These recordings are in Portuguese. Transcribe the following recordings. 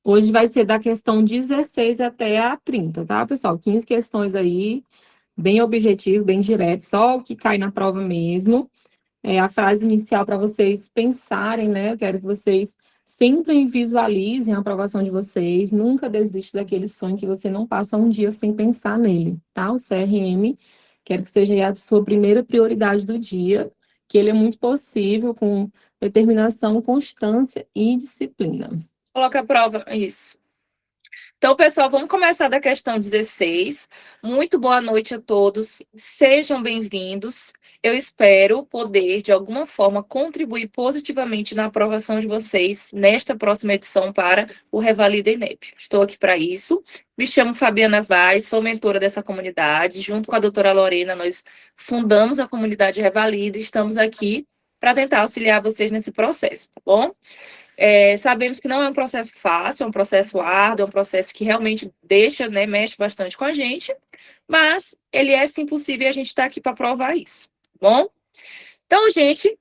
Hoje vai ser da questão 16 até a 30, tá, pessoal? 15 questões aí, bem objetivo, bem direto, só o que cai na prova mesmo. A frase inicial para vocês pensarem, né? Eu quero que vocês sempre visualizem a aprovação de vocês, nunca desiste daquele sonho que você não passa um dia sem pensar nele, tá? O CRM, quero que seja a sua primeira prioridade do dia, que ele é muito possível com determinação, constância e disciplina. Coloca a prova, isso. Então, pessoal, vamos começar da questão 16. Muito boa noite a todos. Sejam bem-vindos. Eu espero poder, de alguma forma, contribuir positivamente na aprovação de vocês nesta próxima edição para o Revalida INEP. Estou aqui para isso. Me chamo Fabiana Vaz, sou mentora dessa comunidade. Junto com a doutora Lorena, nós fundamos a comunidade Revalida e estamos aqui para tentar auxiliar vocês nesse processo, tá bom? Sabemos que não é um processo fácil, é um processo árduo, é um processo que realmente deixa, né, mexe bastante com a gente, mas ele é sim possível e a gente está aqui para provar isso, tá bom? Então, gente,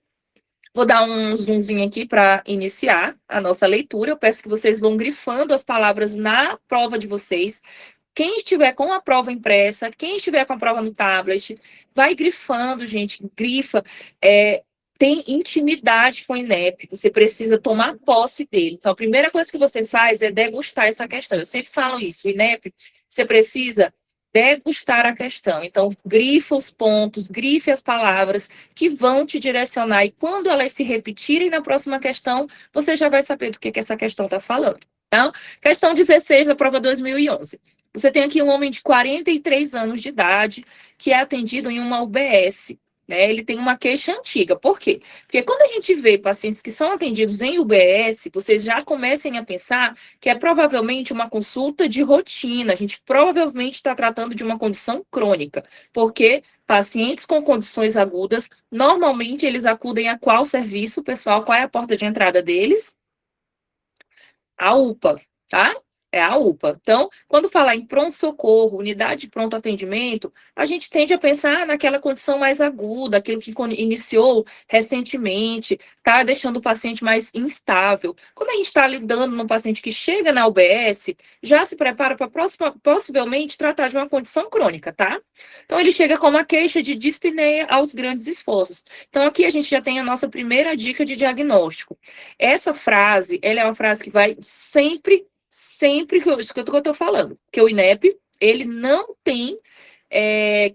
vou dar um zoomzinho aqui para iniciar a nossa leitura. Eu peço que vocês vão grifando as palavras na prova de vocês. Quem estiver com a prova impressa, quem estiver com a prova no tablet, vai grifando, gente, grifa. Tem intimidade com o INEP, você precisa tomar posse dele. Então, a primeira coisa que você faz é degustar essa questão. Eu sempre falo isso, o INEP, você precisa degustar a questão. Então, grifa os pontos, grife as palavras que vão te direcionar. E quando elas se repetirem na próxima questão, você já vai saber do que essa questão está falando. Então, questão 16 da prova 2011. Você tem aqui um homem de 43 anos de idade que é atendido em uma UBS. Né, ele tem uma queixa antiga. Por quê? Porque quando a gente vê pacientes que são atendidos em UBS, vocês já comecem a pensar que é provavelmente uma consulta de rotina. A gente provavelmente está tratando de uma condição crônica, porque pacientes com condições agudas, normalmente eles acudem a qual serviço, pessoal? Qual é a porta de entrada deles? A UPA, tá? É a UPA. Então, quando falar em pronto-socorro, unidade de pronto atendimento, a gente tende a pensar naquela condição mais aguda, aquilo que iniciou recentemente, tá deixando o paciente mais instável. Quando a gente está lidando num paciente que chega na UBS, já se prepara para possivelmente tratar de uma condição crônica, tá? Então, ele chega com uma queixa de dispneia aos grandes esforços. Então, aqui a gente já tem a nossa primeira dica de diagnóstico. Essa frase, ela é uma frase que vai sempre que eu estou falando, que o INEP, ele não tem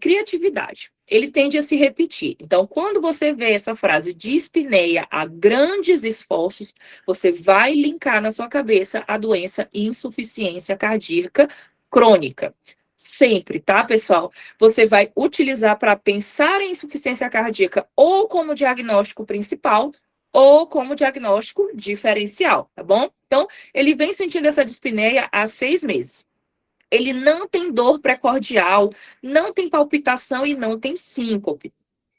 criatividade. Ele tende a se repetir. Então, quando você vê essa frase dispneia a grandes esforços, você vai linkar na sua cabeça a doença insuficiência cardíaca crônica. Sempre, tá, pessoal? Você vai utilizar para pensar em insuficiência cardíaca ou como diagnóstico principal ou como diagnóstico diferencial, tá bom? Então, ele vem sentindo essa dispneia há 6 meses. Ele não tem dor precordial, não tem palpitação e não tem síncope.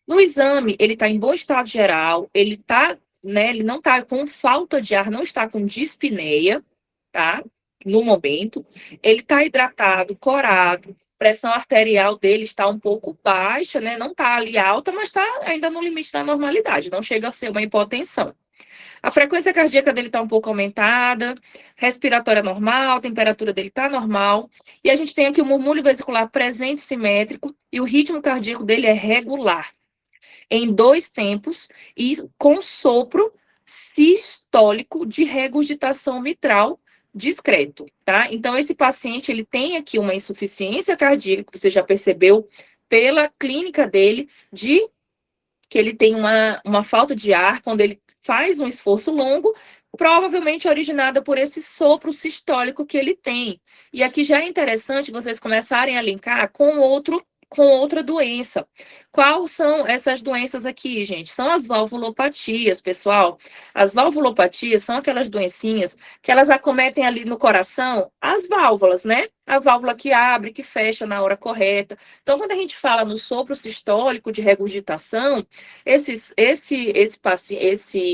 No exame, ele está em bom estado geral, ele tá, né, ele não está com falta de ar, não está com dispneia, tá? No momento, ele está hidratado, corado, pressão arterial dele está um pouco baixa, né? Não está ali alta, mas está ainda no limite da normalidade, não chega a ser uma hipotensão. A frequência cardíaca dele está um pouco aumentada, respiratória normal, a temperatura dele está normal, e a gente tem aqui o murmúrio vesicular presente simétrico, e o ritmo cardíaco dele é regular, em 2 tempos, e com sopro sistólico de regurgitação mitral discreto, tá? Então, esse paciente, ele tem aqui uma insuficiência cardíaca, que você já percebeu pela clínica dele, de que ele tem uma falta de ar quando ele faz um esforço longo, provavelmente originada por esse sopro sistólico que ele tem. E aqui já é interessante vocês começarem a linkar com outra doença. Quais são essas doenças aqui, gente? São as valvulopatias, pessoal. As valvulopatias são aquelas doencinhas que elas acometem ali no coração as válvulas, né? A válvula que abre, que fecha na hora correta. Então, quando a gente fala no sopro sistólico de regurgitação,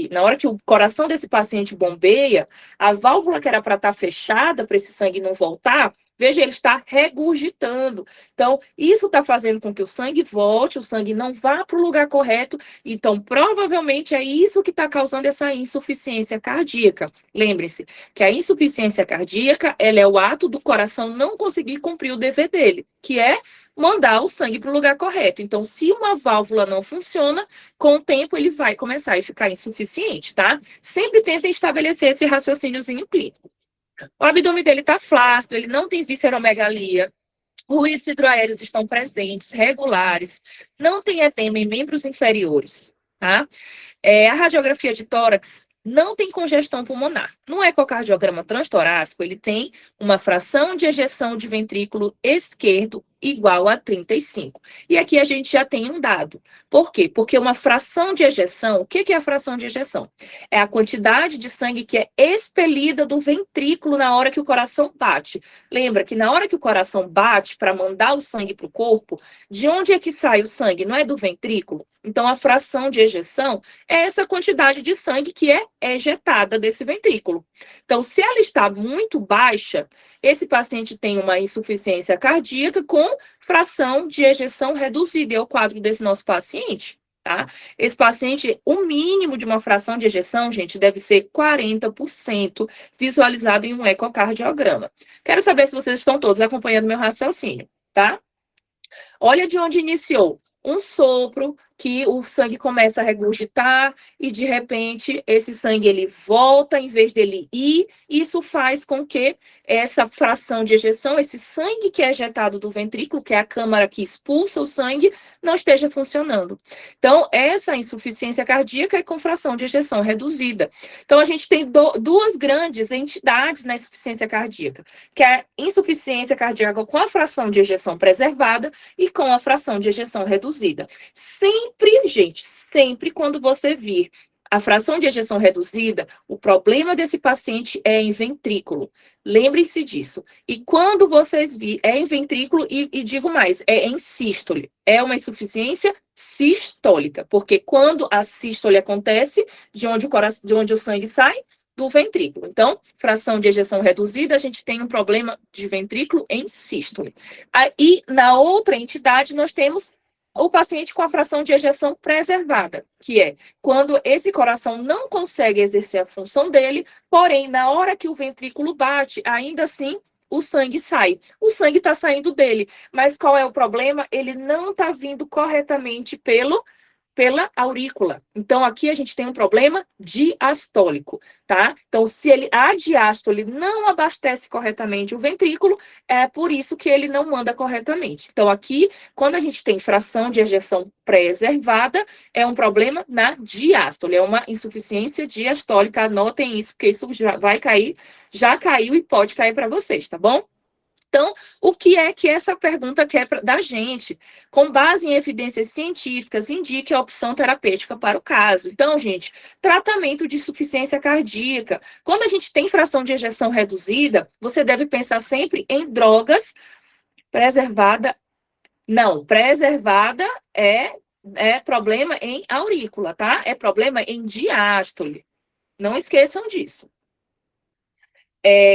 na hora que o coração desse paciente bombeia, a válvula que era para estar fechada, para esse sangue não voltar, Veja, ele está regurgitando. Então, isso está fazendo com que o sangue volte, o sangue não vá para o lugar correto. Então, provavelmente é isso que está causando essa insuficiência cardíaca. Lembre-se que a insuficiência cardíaca, ela é o ato do coração não conseguir cumprir o dever dele, que é mandar o sangue para o lugar correto. Então, se uma válvula não funciona, com o tempo ele vai começar a ficar insuficiente, tá? Sempre tentem estabelecer esse raciocíniozinho clínico. O abdômen dele está flácido, ele não tem visceromegalia, ruídos hidroaéreos estão presentes, regulares, não tem edema em membros inferiores, tá? A radiografia de tórax não tem congestão pulmonar. No ecocardiograma transtorácico, ele tem uma fração de ejeção de ventrículo esquerdo igual a 35. E aqui a gente já tem um dado. Por quê? Porque uma fração de ejeção, o que é a fração de ejeção? É a quantidade de sangue que é expelida do ventrículo na hora que o coração bate. Lembra que na hora que o coração bate para mandar o sangue para o corpo, de onde é que sai o sangue? Não é do ventrículo? Então, a fração de ejeção é essa quantidade de sangue que é ejetada desse ventrículo. Então, se ela está muito baixa, esse paciente tem uma insuficiência cardíaca com fração de ejeção reduzida. É o quadro desse nosso paciente, tá? Esse paciente, o mínimo de uma fração de ejeção, gente, deve ser 40% visualizado em um ecocardiograma. Quero saber se vocês estão todos acompanhando meu raciocínio, tá? Olha de onde iniciou. Um sopro que o sangue começa a regurgitar e, de repente, esse sangue ele volta em vez dele ir. Isso faz com que essa fração de ejeção, esse sangue que é ejetado do ventrículo, que é a câmara que expulsa o sangue, não esteja funcionando. Então, essa insuficiência cardíaca é com fração de ejeção reduzida. Então, a gente tem duas grandes entidades na insuficiência cardíaca, que é a insuficiência cardíaca com a fração de ejeção preservada e com a fração de ejeção reduzida. Sempre, gente, sempre quando você vir a fração de ejeção reduzida, o problema desse paciente é em ventrículo. Lembre-se disso. E quando vocês virem, é em ventrículo e digo mais, é em sístole. É uma insuficiência sistólica, porque quando a sístole acontece, de onde o sangue sai, do ventrículo. Então, fração de ejeção reduzida, a gente tem um problema de ventrículo em sístole. Aí, na outra entidade, nós temos o paciente com a fração de ejeção preservada, que é quando esse coração não consegue exercer a função dele, porém, na hora que o ventrículo bate, ainda assim, o sangue sai. O sangue está saindo dele, mas qual é o problema? Ele não está vindo corretamente pela aurícula. Então, aqui a gente tem um problema diastólico, tá? Então, se a diástole não abastece corretamente o ventrículo, é por isso que ele não manda corretamente. Então, aqui, quando a gente tem fração de ejeção preservada, é um problema na diástole, é uma insuficiência diastólica. Anotem isso, porque isso já vai cair, já caiu e pode cair para vocês, tá bom? Então, o que é que essa pergunta quer da gente? Com base em evidências científicas, indique a opção terapêutica para o caso. Então, gente, tratamento de insuficiência cardíaca. Quando a gente tem fração de ejeção reduzida, você deve pensar sempre em drogas preservada. Não, preservada é problema em aurícula, tá? É problema em diástole. Não esqueçam disso.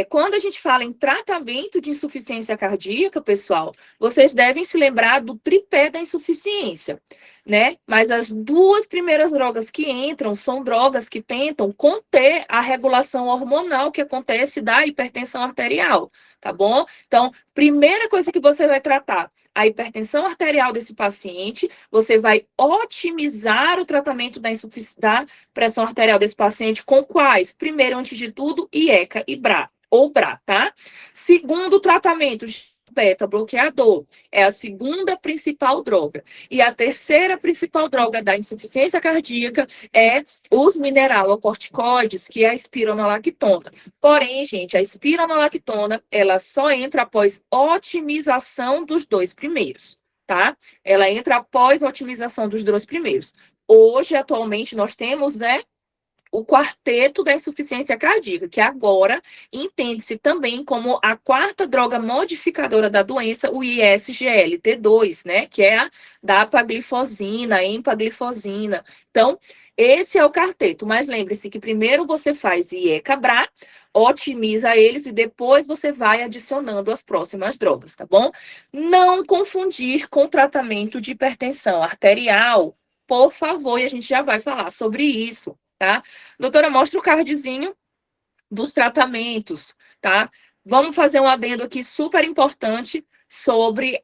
Quando a gente fala em tratamento de insuficiência cardíaca, pessoal, vocês devem se lembrar do tripé da insuficiência, né? Mas as duas primeiras drogas que entram são drogas que tentam conter a regulação hormonal que acontece da hipertensão arterial, tá bom? Então, primeira coisa que você vai tratar, a hipertensão arterial desse paciente, você vai otimizar o tratamento da pressão arterial desse paciente com quais? Primeiro, antes de tudo, IECA e BRA, ou BRA, tá? Segundo tratamento, beta-bloqueador, é a segunda principal droga. E a terceira principal droga da insuficiência cardíaca é os mineralocorticoides, que é a espironolactona. Porém, gente, a espironolactona, ela só entra após otimização dos dois primeiros, tá? Ela entra após a otimização dos dois primeiros. Hoje, atualmente, nós temos, né, o quarteto da insuficiência cardíaca, que agora entende-se também como a quarta droga modificadora da doença, o ISGLT2, né, que é a dapaglifosina, empaglifosina. Então, esse é o quarteto, mas lembre-se que primeiro você faz IECA-BRA, otimiza eles e depois você vai adicionando as próximas drogas, tá bom? Não confundir com tratamento de hipertensão arterial, por favor, e a gente já vai falar sobre isso, tá? Doutora, mostra o cardzinho dos tratamentos, tá? Vamos fazer um adendo aqui super importante sobre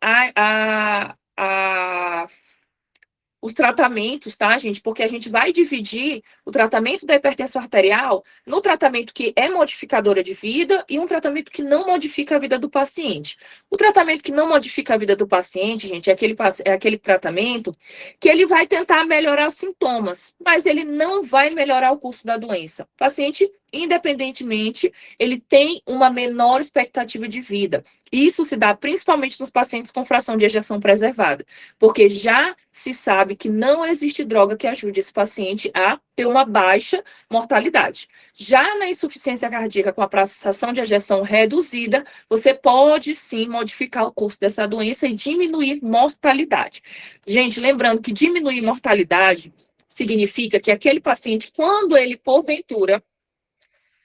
os tratamentos, tá, gente? Porque a gente vai dividir o tratamento da hipertensão arterial no tratamento que é modificadora de vida e um tratamento que não modifica a vida do paciente. O tratamento que não modifica a vida do paciente, gente, é aquele tratamento que ele vai tentar melhorar os sintomas, mas ele não vai melhorar o curso da doença. O paciente, independentemente, ele tem uma menor expectativa de vida. Isso se dá principalmente nos pacientes com fração de ejeção preservada, porque já se sabe que não existe droga que ajude esse paciente a ter uma baixa mortalidade. Já na insuficiência cardíaca com a fração de ejeção reduzida, você pode sim modificar o curso dessa doença e diminuir mortalidade. Gente, lembrando que diminuir mortalidade significa que aquele paciente, quando ele, porventura,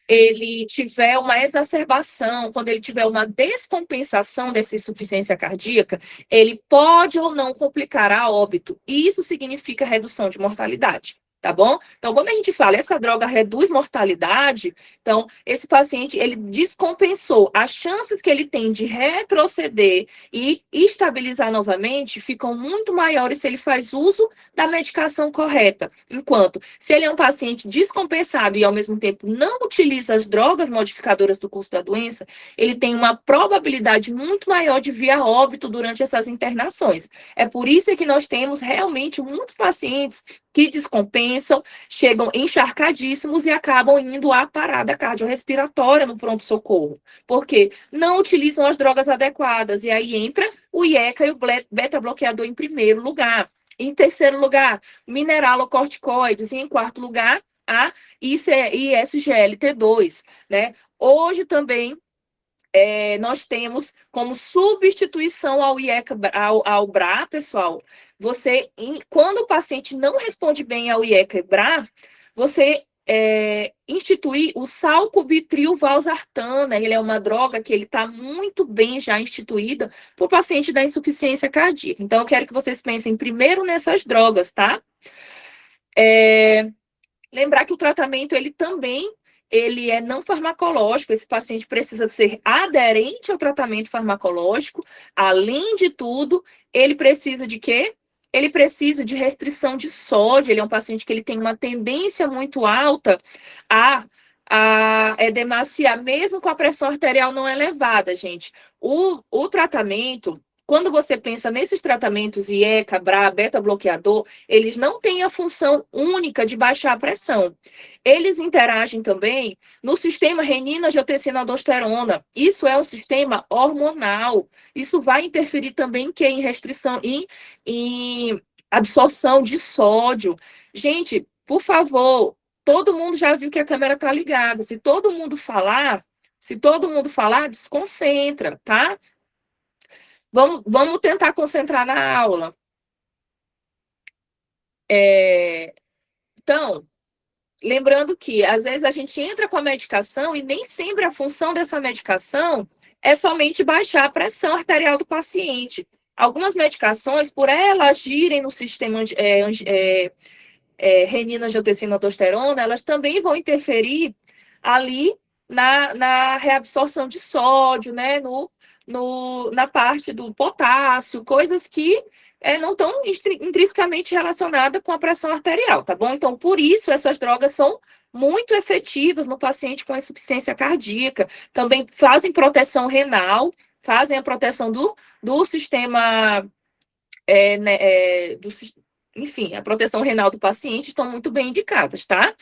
ele tiver uma exacerbação, quando ele tiver uma descompensação dessa insuficiência cardíaca, ele pode ou não complicar a óbito. Isso significa redução de mortalidade, tá bom? Então, quando a gente fala essa droga reduz mortalidade, então, esse paciente, ele descompensou. As chances que ele tem de retroceder e estabilizar novamente ficam muito maiores se ele faz uso da medicação correta. Enquanto, se ele é um paciente descompensado e, ao mesmo tempo, não utiliza as drogas modificadoras do curso da doença, ele tem uma probabilidade muito maior de vir a óbito durante essas internações. É por isso que nós temos realmente muitos pacientes que descompensam, chegam encharcadíssimos e acabam indo à parada cardiorrespiratória no pronto-socorro, porque não utilizam as drogas adequadas. E aí entra o IECA e o beta-bloqueador em primeiro lugar. Em terceiro lugar, mineralocorticoides. E em quarto lugar, a ISGLT2, né? Hoje também nós temos como substituição ao IECA, ao BRA, pessoal, quando o paciente não responde bem ao IECA e BRA, você instituir o salcubitril valsartana. Ele é uma droga que ele está muito bem já instituída para o paciente da insuficiência cardíaca. Então, eu quero que vocês pensem primeiro nessas drogas, tá? Lembrar que o tratamento, ele é não farmacológico, esse paciente precisa ser aderente ao tratamento farmacológico. Além de tudo, ele precisa de quê? Ele precisa de restrição de sódio, ele é um paciente que ele tem uma tendência muito alta a edemaciar, mesmo com a pressão arterial não elevada, gente. O tratamento, quando você pensa nesses tratamentos IECA, BRA, beta-bloqueador, eles não têm a função única de baixar a pressão. Eles interagem também no sistema renina-angiotensina-aldosterona. Isso é um sistema hormonal. Isso vai interferir também em restrição, em absorção de sódio. Gente, por favor, todo mundo já viu que a câmera está ligada. Se todo mundo falar, desconcentra, tá? Vamos tentar concentrar na aula. Então, lembrando que, às vezes, a gente entra com a medicação e nem sempre a função dessa medicação é somente baixar a pressão arterial do paciente. Algumas medicações, por elas agirem no sistema renina-angiotensina-aldosterona, elas também vão interferir ali na reabsorção de sódio, né, na parte do potássio, coisas que não estão intrinsecamente relacionadas com a pressão arterial, tá bom? Então, por isso, essas drogas são muito efetivas no paciente com insuficiência cardíaca. Também fazem proteção renal, fazem a proteção do sistema, enfim, a proteção renal do paciente, estão muito bem indicadas, tá?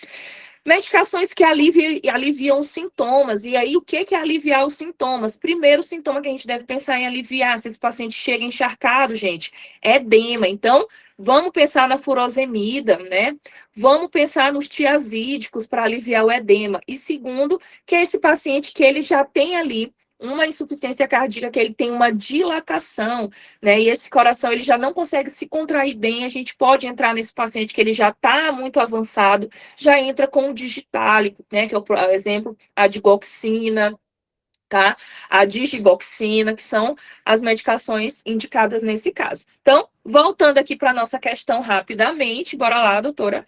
Medicações que aliviam os sintomas. E aí, o que é aliviar os sintomas? Primeiro sintoma que a gente deve pensar em aliviar, se esse paciente chega encharcado, gente, é edema. Então, vamos pensar na furosemida, né? Vamos pensar nos tiazídicos para aliviar o edema. E segundo, que é esse paciente que ele já tem ali uma insuficiência cardíaca que ele tem uma dilatação, né? E esse coração ele já não consegue se contrair bem, a gente pode entrar nesse paciente que ele já está muito avançado, já entra com o digitálico, né? Que é o exemplo, a digoxina, tá? A digoxina, que são as medicações indicadas nesse caso. Então, voltando aqui para a nossa questão rapidamente, bora lá, doutora.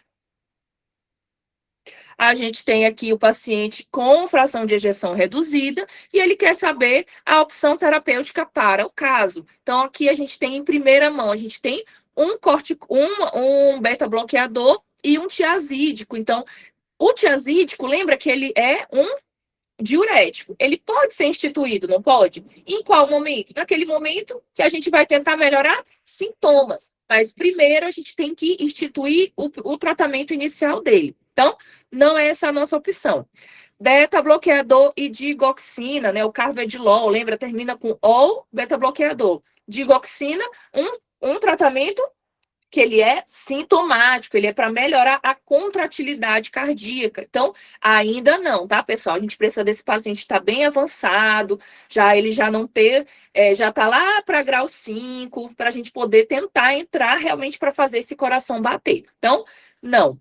A gente tem aqui o paciente com fração de ejeção reduzida e ele quer saber a opção terapêutica para o caso. Então, aqui a gente tem em primeira mão, a gente tem um beta-bloqueador e um tiazídico. Então, o tiazídico, lembra que ele é um diurético. Ele pode ser instituído, não pode? Em qual momento? Naquele momento que a gente vai tentar melhorar sintomas. Mas primeiro a gente tem que instituir o tratamento inicial dele. Então, não é essa a nossa opção. Beta-bloqueador e digoxina, né? O carvedilol, lembra? Termina com ou beta-bloqueador. Digoxina, um tratamento que ele é sintomático, ele é para melhorar a contratilidade cardíaca. Então, ainda não, tá, pessoal? A gente precisa desse paciente estar bem avançado, ele já não ter, já está lá para grau 5, para a gente poder tentar entrar realmente para fazer esse coração bater. Então, não.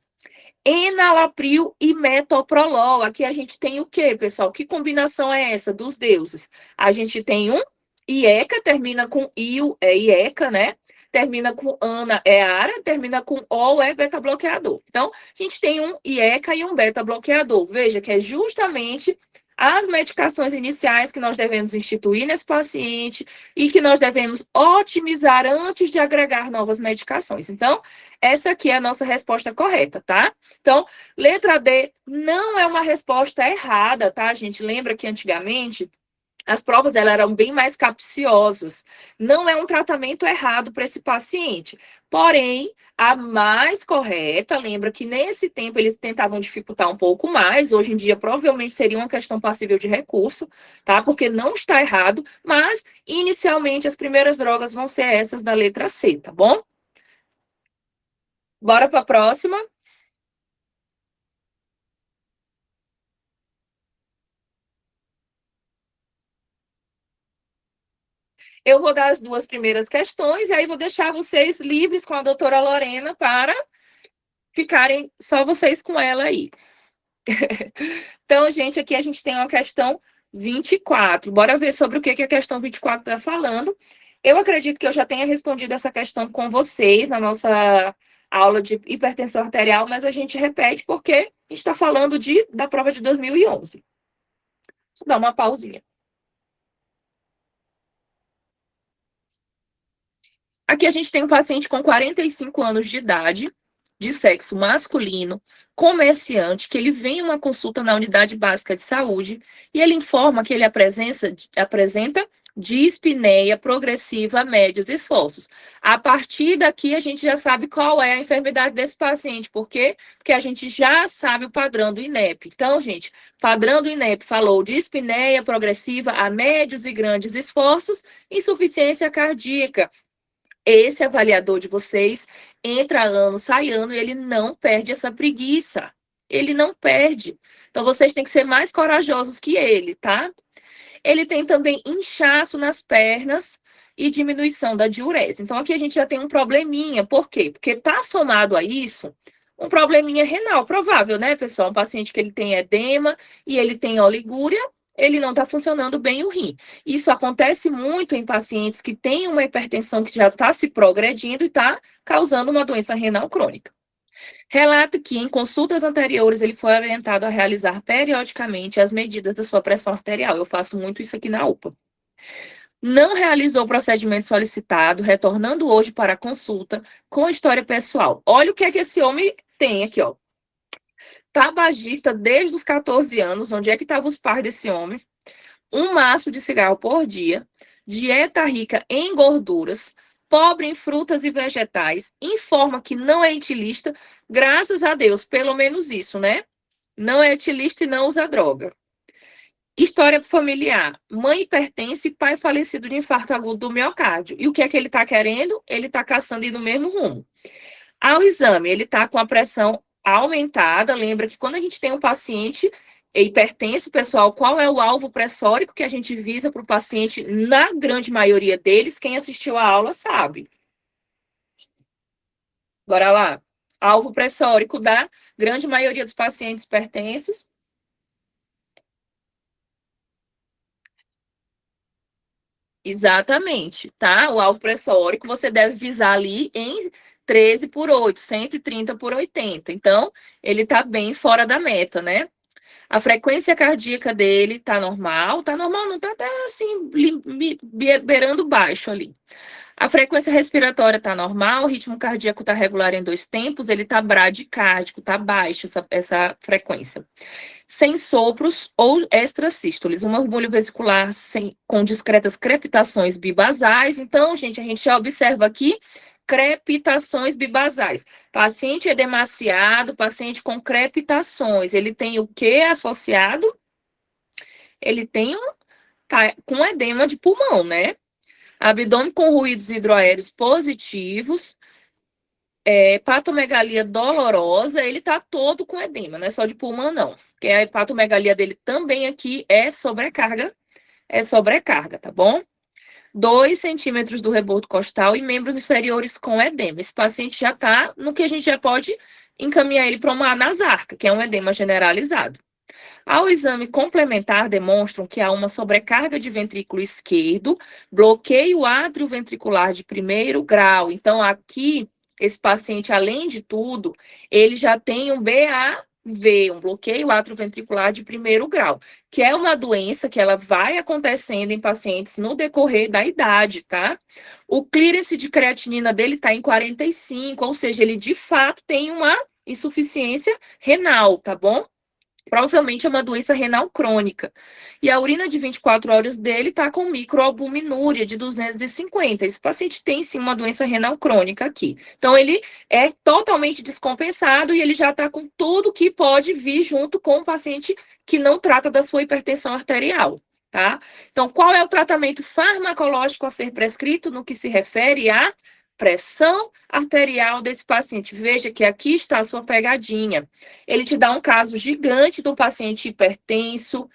Enalapril e metoprolol. Aqui a gente tem o quê, pessoal? Que combinação é essa dos deuses? A gente tem um IECA, termina com IU, é IECA, né? Termina com ANA, é ARA, termina com OL, é beta-bloqueador. Então, a gente tem um IECA e um beta-bloqueador. Veja que é justamente as medicações iniciais que nós devemos instituir nesse paciente e que nós devemos otimizar antes de agregar novas medicações. Então, essa aqui é a nossa resposta correta, tá? Então, letra D não é uma resposta errada, tá, gente? Lembra que antigamente as provas elas eram bem mais capciosas. Não é um tratamento errado para esse paciente. Porém, a mais correta, lembra que nesse tempo eles tentavam dificultar um pouco mais. Hoje em dia, provavelmente seria uma questão passível de recurso, tá? Porque não está errado, mas inicialmente as primeiras drogas vão ser essas da letra C, tá bom? Bora para a próxima. Eu vou dar as duas primeiras questões e aí vou deixar vocês livres com a doutora Lorena para ficarem só vocês com ela aí. Então, gente, aqui a gente tem uma questão 24. Bora ver sobre o que a questão 24 está falando. Eu acredito que eu já tenha respondido essa questão com vocês na nossa aula de hipertensão arterial, mas a gente repete porque a gente está falando da prova de 2011. Vou dar uma pausinha. Aqui a gente tem um paciente com 45 anos de idade, de sexo masculino, comerciante, que ele vem em uma consulta na unidade básica de saúde e ele informa que ele apresenta dispneia progressiva a médios esforços. A partir daqui, a gente já sabe qual é a enfermidade desse paciente. Por quê? Porque a gente já sabe o padrão do INEP. Então, gente, padrão do INEP falou dispneia progressiva a médios e grandes esforços, insuficiência cardíaca. Esse avaliador de vocês entra ano, sai ano, e ele não perde essa preguiça. Ele não perde. Então, vocês têm que ser mais corajosos que ele, tá? Ele tem também inchaço nas pernas e diminuição da diurese. Então, aqui a gente já tem um probleminha. Por quê? Porque está somado a isso um probleminha renal, provável, né, pessoal? Um paciente que ele tem edema e ele tem oligúria, ele não está funcionando bem o rim. Isso acontece muito em pacientes que têm uma hipertensão que já está se progredindo e está causando uma doença renal crônica. Relata que em consultas anteriores ele foi orientado a realizar periodicamente as medidas da sua pressão arterial. Eu faço muito isso aqui na UPA. Não realizou o procedimento solicitado, retornando hoje para a consulta com história pessoal. Olha o que é que esse homem tem aqui, ó. Tabagista desde os 14 anos, onde é que estavam os pais desse homem? Um maço de cigarro por dia, dieta rica em gorduras, pobre em frutas e vegetais, informa que não é etilista, graças a Deus, pelo menos isso, né? Não é etilista e não usa droga. História familiar. Mãe hipertensa e pai falecido de infarto agudo do miocárdio. E o que é que ele está querendo? Ele está caçando ir no mesmo rumo. Ao exame, ele está com a pressão aumentada. Lembra que quando a gente tem um paciente hipertenso, pessoal, qual é o alvo pressórico que a gente visa para o paciente? Na grande maioria deles, quem assistiu a aula sabe. Bora lá. Alvo pressórico da grande maioria dos pacientes hipertensos. Exatamente, tá? O alvo pressórico você deve visar ali em 13 por 8, 130 por 80. Então, ele tá bem fora da meta, né? A frequência cardíaca dele tá normal, não tá até assim, beirando baixo ali. A frequência respiratória tá normal, o ritmo cardíaco tá regular em 2 tempos, ele tá bradicárdico, tá baixo essa frequência. Sem sopros ou extrasístoles, um murmúrio vesicular com discretas crepitações bibasais. Então, gente, a gente já observa aqui crepitações bibasais. Paciente edemaciado, paciente com crepitações, ele tem o que associado? Ele tem tá, com edema de pulmão, né? Abdômen com ruídos hidroaéreos positivos, hepatomegalia dolorosa, ele tá todo com edema, não é só de pulmão, não. Porque a hepatomegalia dele também aqui é sobrecarga, tá bom? 2 centímetros do rebordo costal e membros inferiores com edema. Esse paciente já tá no que a gente já pode encaminhar ele para uma anasarca, que é um edema generalizado. Ao exame complementar, demonstram que há uma sobrecarga de ventrículo esquerdo, bloqueio atrioventricular de primeiro grau. Então, aqui, esse paciente, além de tudo, ele já tem um BAV, um bloqueio atrioventricular de primeiro grau, que é uma doença que ela vai acontecendo em pacientes no decorrer da idade, tá? O clearance de creatinina dele está em 45, ou seja, ele de fato tem uma insuficiência renal, tá bom? Provavelmente é uma doença renal crônica. E a urina de 24 horas dele está com microalbuminúria de 250. Esse paciente tem sim uma doença renal crônica aqui. Então, ele é totalmente descompensado e ele já está com tudo que pode vir junto com o paciente que não trata da sua hipertensão arterial. Tá? Então, qual é o tratamento farmacológico a ser prescrito no que se refere à pressão arterial desse paciente? Veja que aqui está a sua pegadinha. Ele te dá um caso gigante de um paciente hipertenso,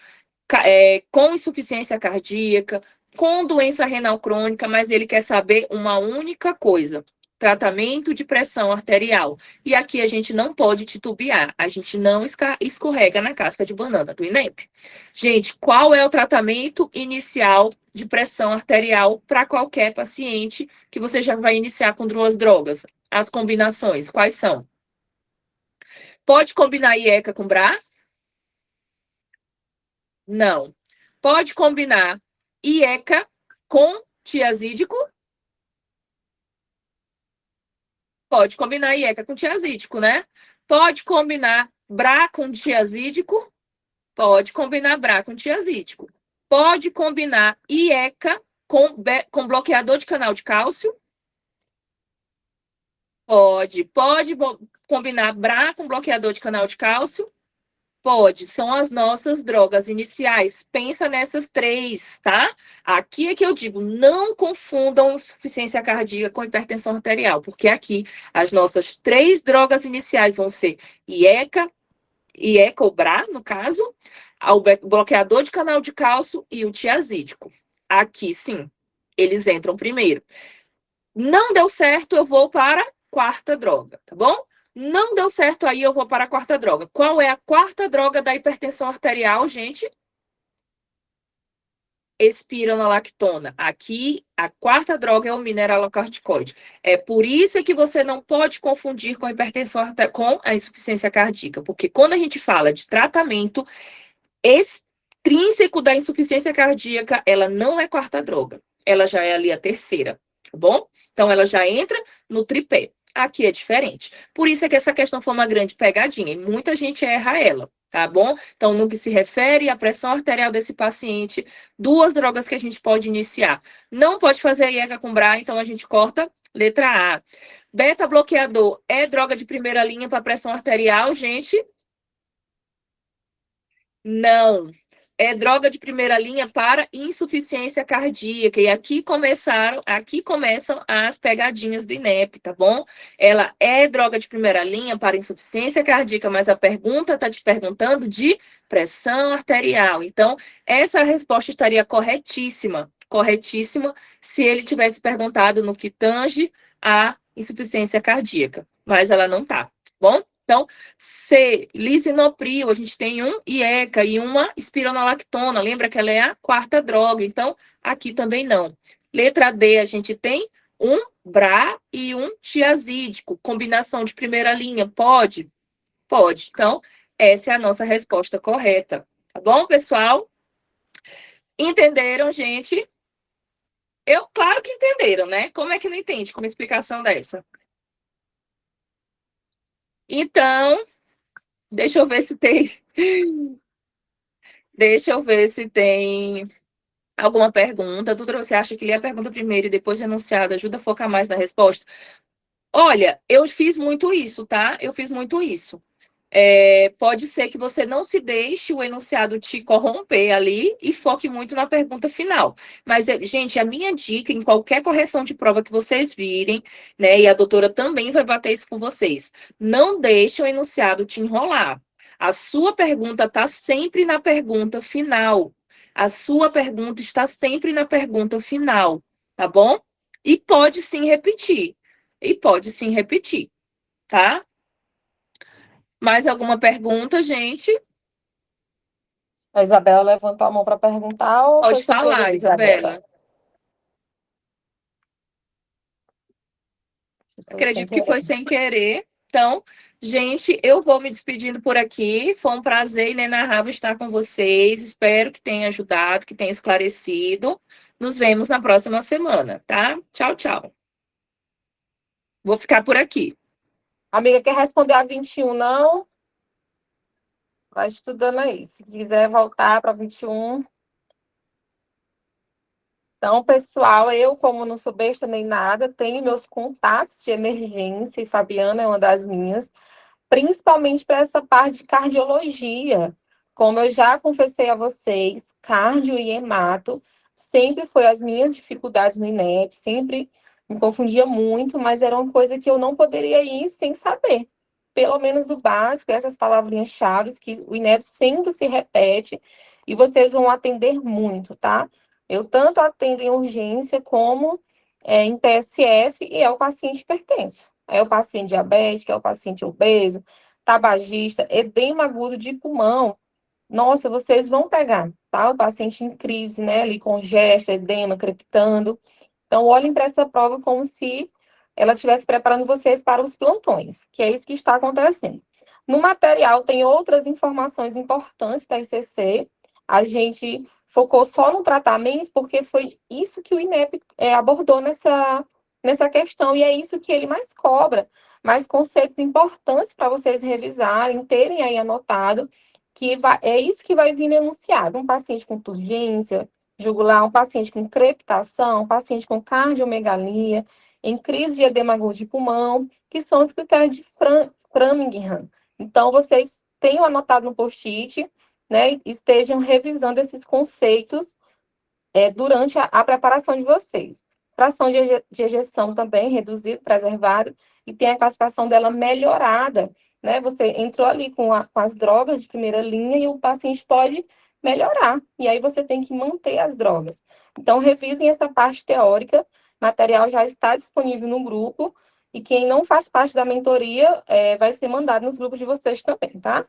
com insuficiência cardíaca, com doença renal crônica, mas ele quer saber uma única coisa: tratamento de pressão arterial. E aqui a gente não pode titubear, a gente não escorrega na casca de banana do INEP. Gente, qual é o tratamento inicial de pressão arterial para qualquer paciente que você já vai iniciar com 2 drogas? As combinações, quais são? Pode combinar IECA com BRA? Não. Pode combinar IECA com tiazídico? Pode combinar IECA com tiazídico, né? Pode combinar BRA com tiazídico? Pode combinar BRA com tiazídico. Pode combinar IECA com bloqueador de canal de cálcio? Pode. Pode combinar BRA com bloqueador de canal de cálcio? Pode, são as nossas drogas iniciais. Pensa nessas 3, tá? Aqui é que eu digo, não confundam insuficiência cardíaca com hipertensão arterial, porque aqui as nossas 3 drogas iniciais vão ser IECA, IECA-BRA, no caso, o bloqueador de canal de cálcio e o tiazídico. Aqui, sim, eles entram primeiro. Não deu certo, eu vou para a 4ª droga, tá bom? Não deu certo, aí eu vou para a 4ª droga. Qual é a 4ª droga da hipertensão arterial, gente? Espironolactona. Aqui, a 4ª droga é o mineralocorticoide. É por isso que você não pode confundir com a hipertensão arterial, com a insuficiência cardíaca, porque quando a gente fala de tratamento extrínseco da insuficiência cardíaca, ela não é 4ª droga. Ela já é ali a 3ª, tá bom? Então, ela já entra no tripé. Aqui é diferente. Por isso é que essa questão foi uma grande pegadinha e muita gente erra ela, tá bom? Então, no que se refere à pressão arterial desse paciente, 2 drogas que a gente pode iniciar. Não pode fazer IECA com BRA, então a gente corta letra A. Beta-bloqueador é droga de primeira linha para pressão arterial, gente? Não. é droga de primeira linha para insuficiência cardíaca. E aqui começam as pegadinhas do INEP, tá bom? Ela é droga de primeira linha para insuficiência cardíaca, mas a pergunta está te perguntando de pressão arterial. Então, essa resposta estaria corretíssima, corretíssima, se ele tivesse perguntado no que tange a insuficiência cardíaca, mas ela não tá, bom? Então, C, lisinopril, a gente tem um IECA e uma espironolactona. Lembra que ela é a quarta droga. Então, aqui também não. Letra D, a gente tem um BRA e um tiazídico. Combinação de primeira linha, pode? Pode. Então, essa é a nossa resposta correta. Tá bom, pessoal? Entenderam, gente? Claro que entenderam, né? Como é que não entende com uma explicação dessa? Então, deixa eu ver se tem. Deixa eu ver se tem alguma pergunta. Dutra, você acha que ler a pergunta primeiro e depois de enunciado ajuda a focar mais na resposta? Olha, eu fiz muito isso, tá? Eu fiz muito isso. Pode ser que você não se deixe o enunciado te corromper ali e foque muito na pergunta final. Mas, gente, a minha dica em qualquer correção de prova que vocês virem, né, e a doutora também vai bater isso com vocês, não deixe o enunciado te enrolar. A sua pergunta está sempre na pergunta final. A sua pergunta está sempre na pergunta final, tá bom? E pode sim repetir. E pode sim repetir, tá? Mais alguma pergunta, gente? A Isabela levantou a mão para perguntar ou Pode foi sem falar, querer, Isabela. Foi sem Acredito que foi querer. sem querer. Então, gente, eu vou me despedindo por aqui. Foi um prazer inenarrável estar com vocês. Espero que tenha ajudado, que tenha esclarecido. Nos vemos na próxima semana, tá? Tchau, tchau. Vou ficar por aqui. Amiga, quer responder a 21, não? Vai estudando aí. Se quiser voltar para 21. Então, pessoal, eu, como não sou besta nem nada, tenho meus contatos de emergência, e Fabiana é uma das minhas, principalmente para essa parte de cardiologia. Como eu já confessei a vocês, cardio e hemato sempre foi as minhas dificuldades no INEP, sempre me confundia muito, mas era uma coisa que eu não poderia ir sem saber. Pelo menos o básico, essas palavrinhas-chave que o INEP sempre se repete e vocês vão atender muito, tá? Eu tanto atendo em urgência como em PSF e é o paciente hipertenso. É o paciente diabético, é o paciente obeso, tabagista, edema agudo de pulmão. Nossa, vocês vão pegar, tá? O paciente em crise, né? Ali congesta, edema, crepitando. Então, olhem para essa prova como se ela estivesse preparando vocês para os plantões, que é isso que está acontecendo. No material tem outras informações importantes da ICC. A gente focou só no tratamento, porque foi isso que o INEP abordou nessa questão, e é isso que ele mais cobra, mais conceitos importantes para vocês revisarem, terem aí anotado, é isso que vai vir no enunciado. Um paciente com turgência jugular, um paciente com crepitação, um paciente com cardiomegalia, em crise de edema agudo de pulmão, que são os critérios de Framingham. Então, vocês tenham anotado no post-it, né, e estejam revisando esses conceitos durante a preparação de vocês. Fração de ejeção também reduzido, preservado, e tem a classificação dela melhorada, né? Você entrou ali com as drogas de primeira linha e o paciente pode melhorar, e aí você tem que manter as drogas. Então, revisem essa parte teórica, o material já está disponível no grupo, e quem não faz parte da mentoria vai ser mandado nos grupos de vocês também, tá?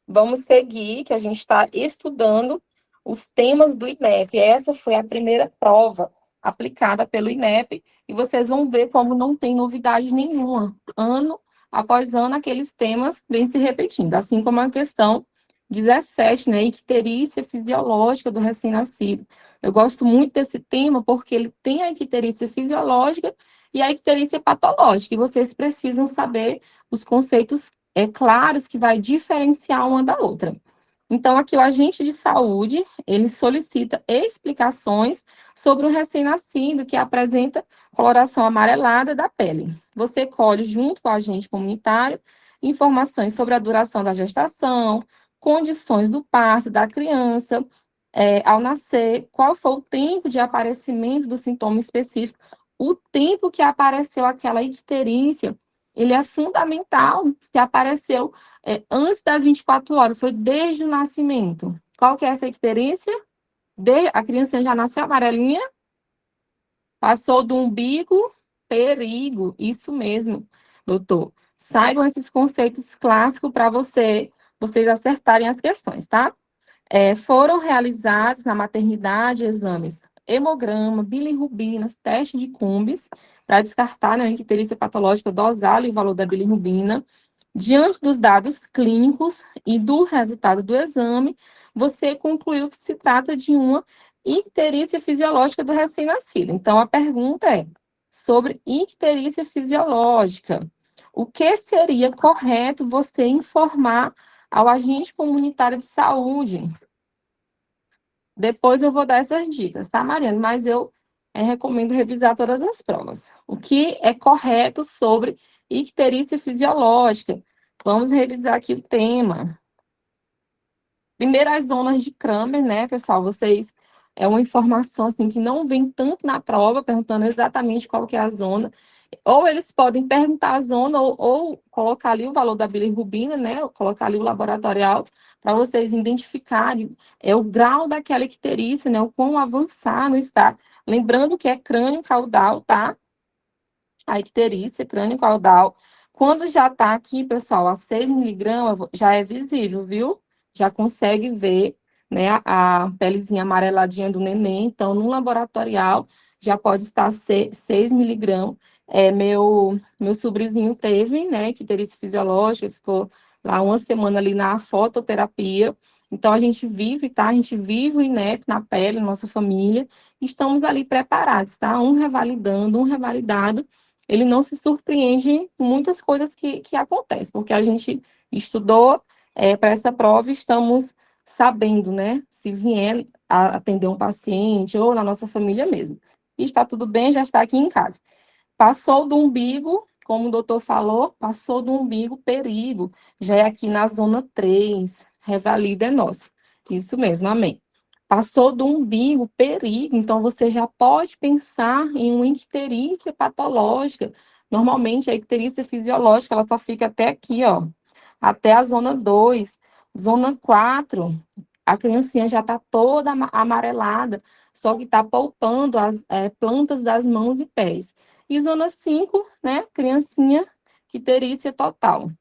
Vamos seguir, que a gente está estudando os temas do INEP. Essa foi a primeira prova aplicada pelo INEP, e vocês vão ver como não tem novidade nenhuma. Ano após ano, aqueles temas vêm se repetindo, assim como a questão 17, né, icterícia fisiológica do recém-nascido. Eu gosto muito desse tema porque ele tem a icterícia fisiológica e a icterícia patológica, e vocês precisam saber os conceitos claros que vai diferenciar uma da outra. Então, aqui o agente de saúde, ele solicita explicações sobre o recém-nascido que apresenta coloração amarelada da pele. Você colhe, junto com o agente comunitário, informações sobre a duração da gestação, condições do parto da criança, ao nascer, qual foi o tempo de aparecimento do sintoma específico, o tempo que apareceu aquela icterícia, ele é fundamental se apareceu antes das 24 horas, foi desde o nascimento. Qual que é essa icterícia? A criança já nasceu amarelinha, passou do umbigo, perigo, isso mesmo, doutor. Saibam esses conceitos clássicos para vocês acertarem as questões, tá? Foram realizados na maternidade exames hemograma, bilirrubinas, teste de Cumbres, para descartar, né, a icterícia patológica dosal e o valor da bilirrubina. Diante dos dados clínicos e do resultado do exame, você concluiu que se trata de uma icterícia fisiológica do recém-nascido. Então, a pergunta é sobre icterícia fisiológica. O que seria correto você informar ao agente comunitário de saúde? Depois eu vou dar essas dicas, tá, Mariana? Mas eu recomendo revisar todas as provas. O que é correto sobre icterícia fisiológica? Vamos revisar aqui o tema. Primeiro, as zonas de Kramer, né, pessoal? Vocês, é uma informação, assim, que não vem tanto na prova, perguntando exatamente qual que é a zona. Ou eles podem perguntar a zona, ou colocar ali o valor da bilirrubina, né? Ou colocar ali o laboratorial, para vocês identificarem o grau daquela icterícia, né? O quão avançado está. Lembrando que é crânio caudal, tá? A icterícia, crânio caudal. Quando já está aqui, pessoal, a 6 miligramas, já é visível, viu? Já consegue ver, né, a pelezinha amareladinha do neném. Então, no laboratorial, já pode estar 6 miligramas. Meu sobrinho teve, né, icterícia fisiológica, ficou lá uma semana ali na fototerapia. Então, a gente vive, tá? A gente vive o INEP na pele, nossa família. Estamos ali preparados, tá? Um revalidando, um revalidado, ele não se surpreende com muitas coisas que acontecem, porque a gente estudou para essa prova e estamos sabendo, né, se vier a atender um paciente ou na nossa família mesmo. E está tudo bem, já está aqui em casa. Passou do umbigo, como o doutor falou, passou do umbigo, perigo, já é aqui na zona 3, revalida é nossa. Isso mesmo, amém. Passou do umbigo, perigo, então você já pode pensar em uma icterícia patológica. Normalmente a icterícia fisiológica, ela só fica até aqui, ó, até a zona 2. Zona 4, a criancinha já está toda amarelada, só que está palpando as plantas das mãos e pés. E zona 5, né, criancinha, icterícia total.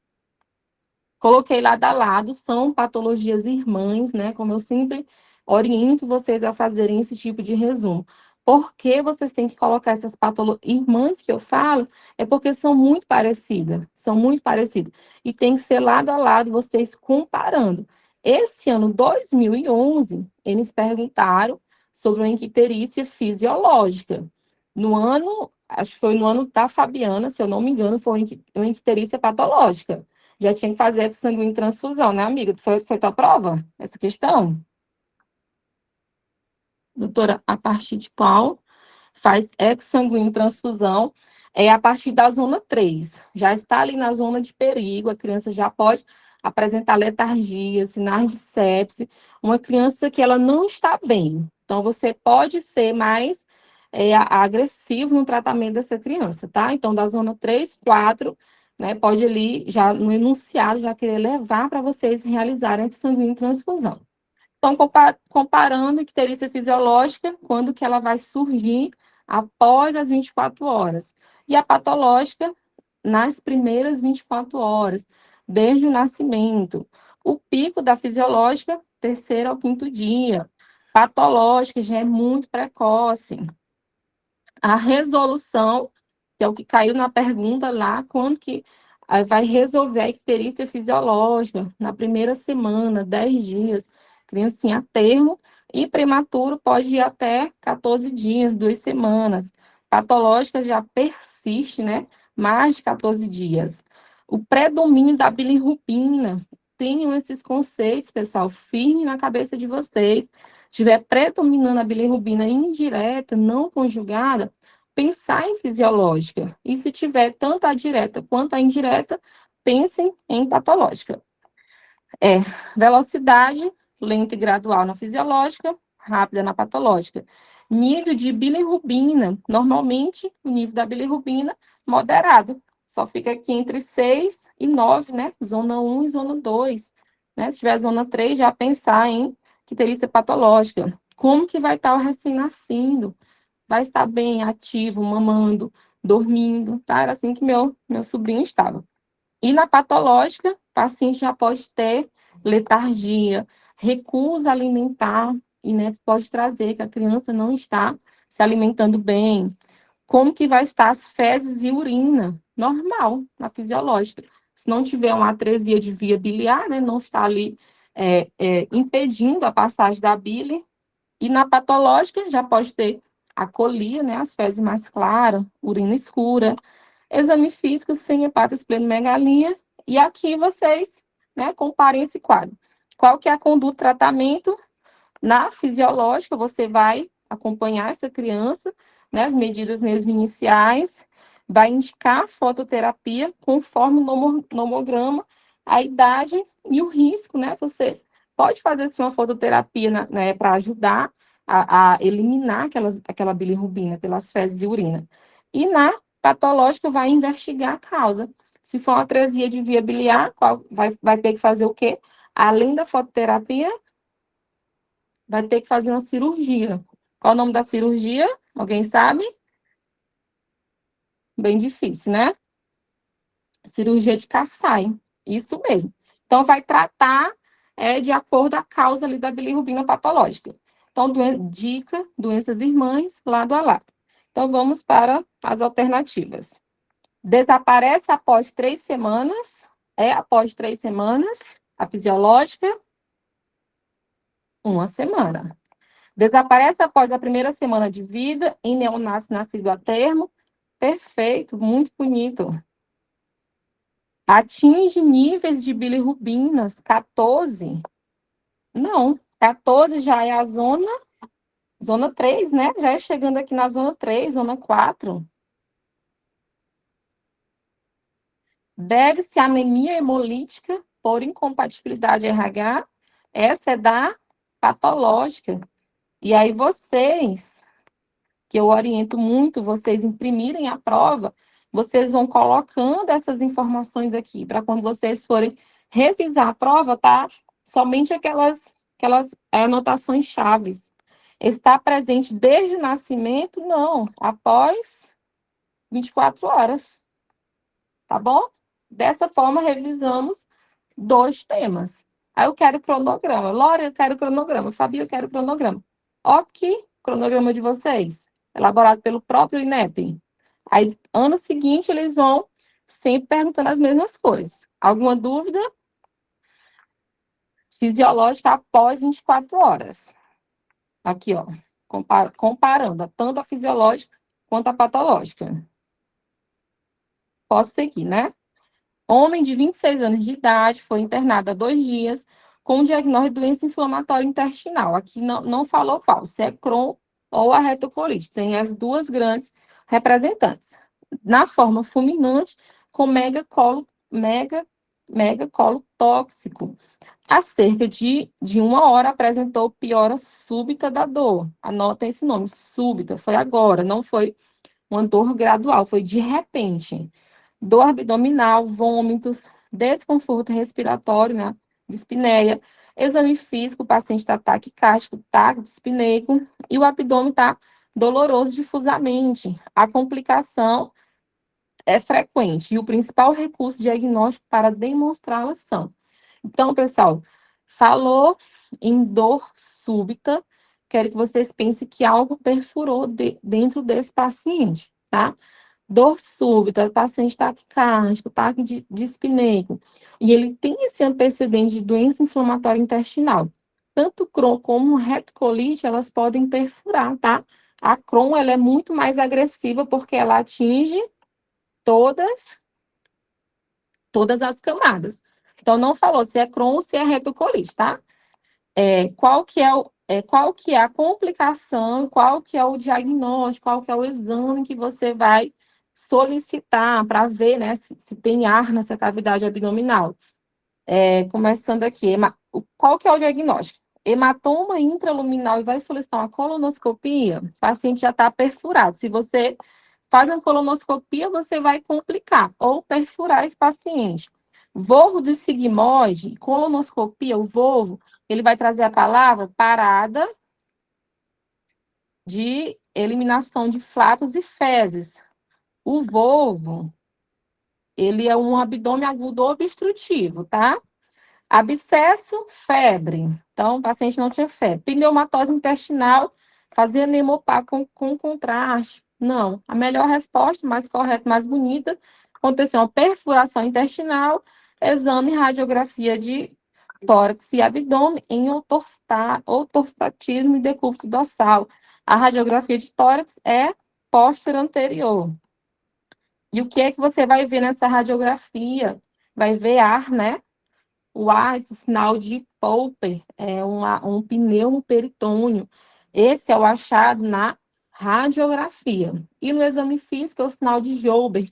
Coloquei lado a lado, são patologias irmãs, né? Como eu sempre oriento vocês a fazerem esse tipo de resumo. Por que vocês têm que colocar essas patologias irmãs que eu falo? É porque são muito parecidas, são muito parecidas. E tem que ser lado a lado, vocês comparando. Esse ano, 2011, eles perguntaram sobre uma icterícia fisiológica. No ano, acho que foi no ano da Fabiana, se eu não me engano, foi uma icterícia patológica. Já tinha que fazer sanguíneo transfusão, né, amiga? Foi tua prova, essa questão? Doutora, a partir de qual faz sanguíneo transfusão? É a partir da zona 3. Já está ali na zona de perigo, a criança já pode apresentar letargia, sinais de sepse, uma criança que ela não está bem. Então, você pode ser mais agressivo no tratamento dessa criança, tá? Então, da zona 3, 4, né, pode ali, já no enunciado, já querer levar para vocês realizarem esse sanguíneo transfusão. Então, comparando a icterícia fisiológica, quando que ela vai surgir após as 24 horas. E a patológica, nas primeiras 24 horas, desde o nascimento. O pico da fisiológica, terceiro ao quinto dia. Patológica já é muito precoce. A resolução, que é o que caiu na pergunta lá, quando que vai resolver a icterícia fisiológica? Na primeira semana, 10 dias, criancinha a termo, e prematuro pode ir até 14 dias, 2 semanas. Patológica já persiste, né? Mais de 14 dias. O predomínio da bilirrubina, tenham esses conceitos, pessoal, firme na cabeça de vocês. Estiver predominando a bilirrubina indireta, não conjugada, pensar em fisiológica. E se tiver tanto a direta quanto a indireta, pensem em patológica. É velocidade, lenta e gradual na fisiológica, rápida na patológica. Nível de bilirrubina, normalmente o nível da bilirrubina moderado, só fica aqui entre 6 e 9, né? Zona 1 e zona 2. Né? Se tiver zona 3, já pensar em que teria que ser patológica. Como que vai estar o recém-nascido? Vai estar bem, ativo, mamando, dormindo, tá? Era assim que meu sobrinho estava. E na patológica, o paciente já pode ter letargia, recusa alimentar, e né, pode trazer que a criança não está se alimentando bem. Como que vai estar as fezes e urina? Normal, na fisiológica. Se não tiver uma atresia de via biliar, né, não está ali impedindo a passagem da bile, e na patológica já pode ter a colia, né, as fezes mais claras, urina escura, exame físico sem hepatosplenomegalia, e aqui vocês, né, comparem esse quadro. Qual que é a conduta de tratamento? Na fisiológica, você vai acompanhar essa criança, né, as medidas mesmo iniciais, vai indicar fototerapia conforme o nomograma, a idade e o risco, né? Você pode fazer assim, uma fototerapia né, para ajudar a eliminar aquela bilirrubina pelas fezes e urina. E na patológica, vai investigar a causa. Se for uma atresia de via biliar, vai ter que fazer o quê? Além da fototerapia, vai ter que fazer uma cirurgia. Qual o nome da cirurgia? Alguém sabe? Bem difícil, né? Cirurgia de Kasai. Isso mesmo. Então, vai tratar de acordo com a causa ali da bilirrubina patológica. Então, dica, doenças irmãs, lado a lado. Então, vamos para as alternativas. Desaparece após 3 semanas. Após 3 semanas. A fisiológica, 1 semana. Desaparece após a primeira semana de vida em neonatos nascido a termo. Perfeito, muito bonito. Atinge níveis de bilirrubinas 14? Não, 14 já é a zona 3, né? Já é chegando aqui na zona 3, zona 4. Deve-se anemia hemolítica por incompatibilidade RH. Essa é da patológica. E aí vocês, que eu oriento muito vocês imprimirem a prova, vocês vão colocando essas informações aqui, para quando vocês forem revisar a prova, tá? Somente aquelas anotações chaves. Está presente desde o nascimento? Não, após 24 horas, tá bom? Dessa forma, revisamos 2 temas. Aí eu quero cronograma. Laura, eu quero cronograma. Fabi, eu quero cronograma. Ok, cronograma de vocês, elaborado pelo próprio INEP. Aí, ano seguinte, eles vão sempre perguntando as mesmas coisas. Alguma dúvida? Fisiológica após 24 horas. Aqui, ó, comparando tanto a fisiológica quanto a patológica. Posso seguir, né? Homem de 26 anos de idade foi internado há 2 dias com diagnóstico de doença inflamatória intestinal. Aqui não falou qual, se é Crohn ou a retocolite. Tem as duas grandes representantes. Na forma fulminante, com megacolo tóxico. Há cerca de 1 hora apresentou piora súbita da dor. Anotem esse nome, súbita, foi agora, não foi uma dor gradual, foi de repente. Dor abdominal, vômitos, desconforto respiratório, né? Dispneia. Exame físico, o paciente está taquicárdico, taquidispneico, e o abdômen está doloroso difusamente. A complicação é frequente, e o principal recurso diagnóstico para demonstrá-las são. Então, pessoal, falou em dor súbita, quero que vocês pensem que algo perfurou dentro desse paciente, tá? Dor súbita, paciente taquicárdico, taquidispneico, e ele tem esse antecedente de doença inflamatória intestinal. Tanto Crohn como retocolite, elas podem perfurar, tá? A Crohn, ela é muito mais agressiva porque ela atinge todas as camadas. Então, não falou se é Crohn ou se é retocolite, tá? Qual que é a complicação, qual que é o diagnóstico, qual que é o exame que você vai solicitar para ver, né, se tem ar nessa cavidade abdominal. Começando aqui, qual que é o diagnóstico? Hematoma intraluminal e vai solicitar uma colonoscopia, o paciente já está perfurado. Se você faz uma colonoscopia, você vai complicar ou perfurar esse paciente. Volvo de sigmoide, colonoscopia, o volvo, ele vai trazer a palavra parada de eliminação de flatos e fezes. O volvo, ele é um abdômen agudo obstrutivo, tá? Abscesso, febre. Então, o paciente não tinha febre. Pneumatose intestinal, fazia pneumopá com contraste. Não. A melhor resposta, mais correta, mais bonita, aconteceu uma perfuração intestinal, exame, radiografia de tórax e abdômen em ortostatismo e decúbito dorsal. A radiografia de tórax é póstero anterior. E o que é que você vai ver nessa radiografia? Vai ver ar, né? O ar, esse sinal de Popper, é um pneumoperitônio. Esse é o achado na radiografia. E no exame físico é o sinal de Joubert,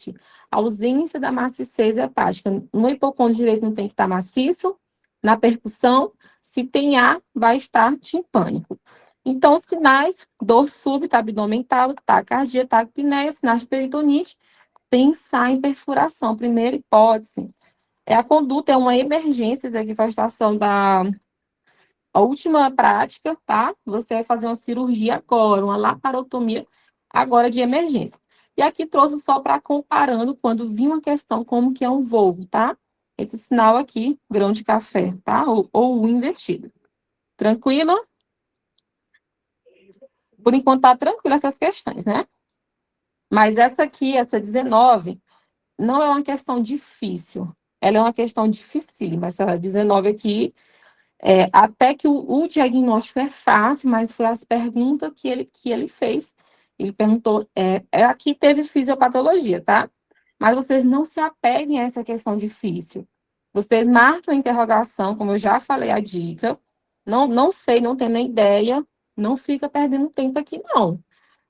ausência da maciez hepática. No hipocôndrio direito não tem que estar maciço, na percussão, se tem ar, vai estar timpânico. Então, sinais, dor súbita, abdominal, taquicardia, taquipneia, sinais de peritonite, pensar em perfuração, primeira hipótese. A conduta é uma emergência, essa aqui foi a estação da a última prática, tá? Você vai fazer uma cirurgia agora, uma laparotomia agora de emergência. E aqui trouxe só para comparando quando vir uma questão como que é um volvo, tá? Esse sinal aqui, grão de café, tá? Ou o invertido. Tranquilo? Por enquanto tá tranquilo essas questões, né? Mas essa aqui, essa 19, não é uma questão difícil. Ela é uma questão dificílima. Essa 19 aqui, até que o diagnóstico é fácil, mas foi as perguntas que ele fez. Ele perguntou, aqui teve fisiopatologia, tá? Mas vocês não se apeguem a essa questão difícil. Vocês marquem a interrogação, como eu já falei a dica. Não sei, não tenho nem ideia. Não fica perdendo tempo aqui, não.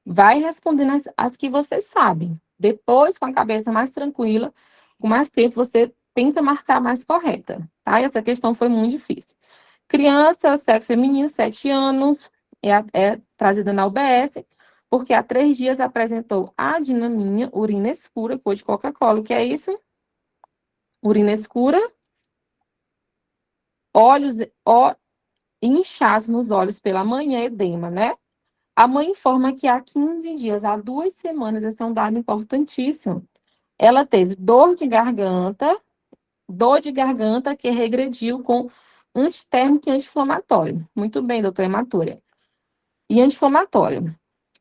Vai respondendo as que vocês sabem. Depois, com a cabeça mais tranquila, com mais tempo, você tenta marcar a mais correta, tá? E essa questão foi muito difícil. Criança, sexo feminino, 7 anos, é trazida na UBS, porque há 3 dias apresentou adinaminha, urina escura, cor de Coca-Cola. O que é isso? Urina escura, olhos, inchaços nos olhos pela manhã, edema, né? A mãe informa que há 15 dias, há 2 semanas, esse é um dado importantíssimo, ela teve dor de garganta que regrediu com antitérmico e anti-inflamatório. Muito bem, doutora Hematúria. E anti-inflamatório.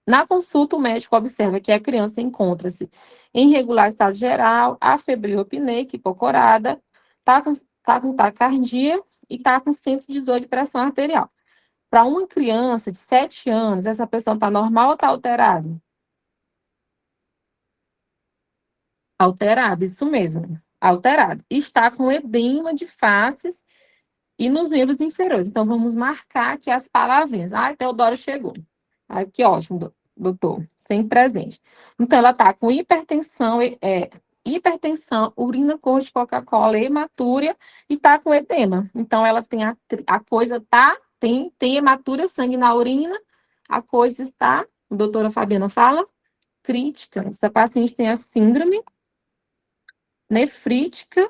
Na consulta, o médico observa que a criança encontra-se em regular estado geral, afebril apneica, hipocorada, está com taquicardia e está com 118 de pressão arterial. Para uma criança de 7 anos, essa pressão está normal ou está alterada? Alterada, isso mesmo, alterada. Está com edema de faces e nos membros inferiores. Então, vamos marcar aqui as palavrinhas. Ah, Teodoro chegou. Ah, que ótimo, doutor, sempre presente. Então, ela está com hipertensão, urina cor de Coca-Cola, hematúria e está com edema. Então, ela tem a coisa tem hematúria, sangue na urina, a coisa está, a doutora Fabiana fala, crítica. Essa paciente tem a síndrome nefrítica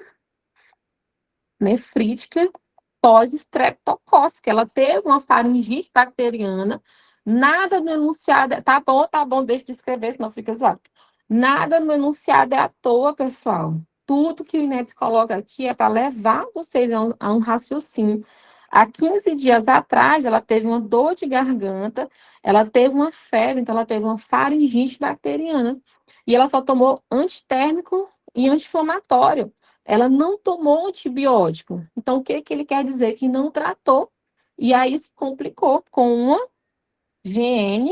pós-estreptocócica. Ela teve uma faringite bacteriana, nada no enunciado. Tá bom, deixa de escrever, senão fica zoado. Nada no enunciado é à toa, pessoal. Tudo que o INEP coloca aqui é para levar vocês a um raciocínio. Há 15 dias atrás, ela teve uma dor de garganta, ela teve uma febre, então ela teve uma faringite bacteriana. E ela só tomou antitérmico e anti-inflamatório. Ela não tomou antibiótico. Então, o que ele quer dizer? Que não tratou. E aí se complicou com uma GNPE,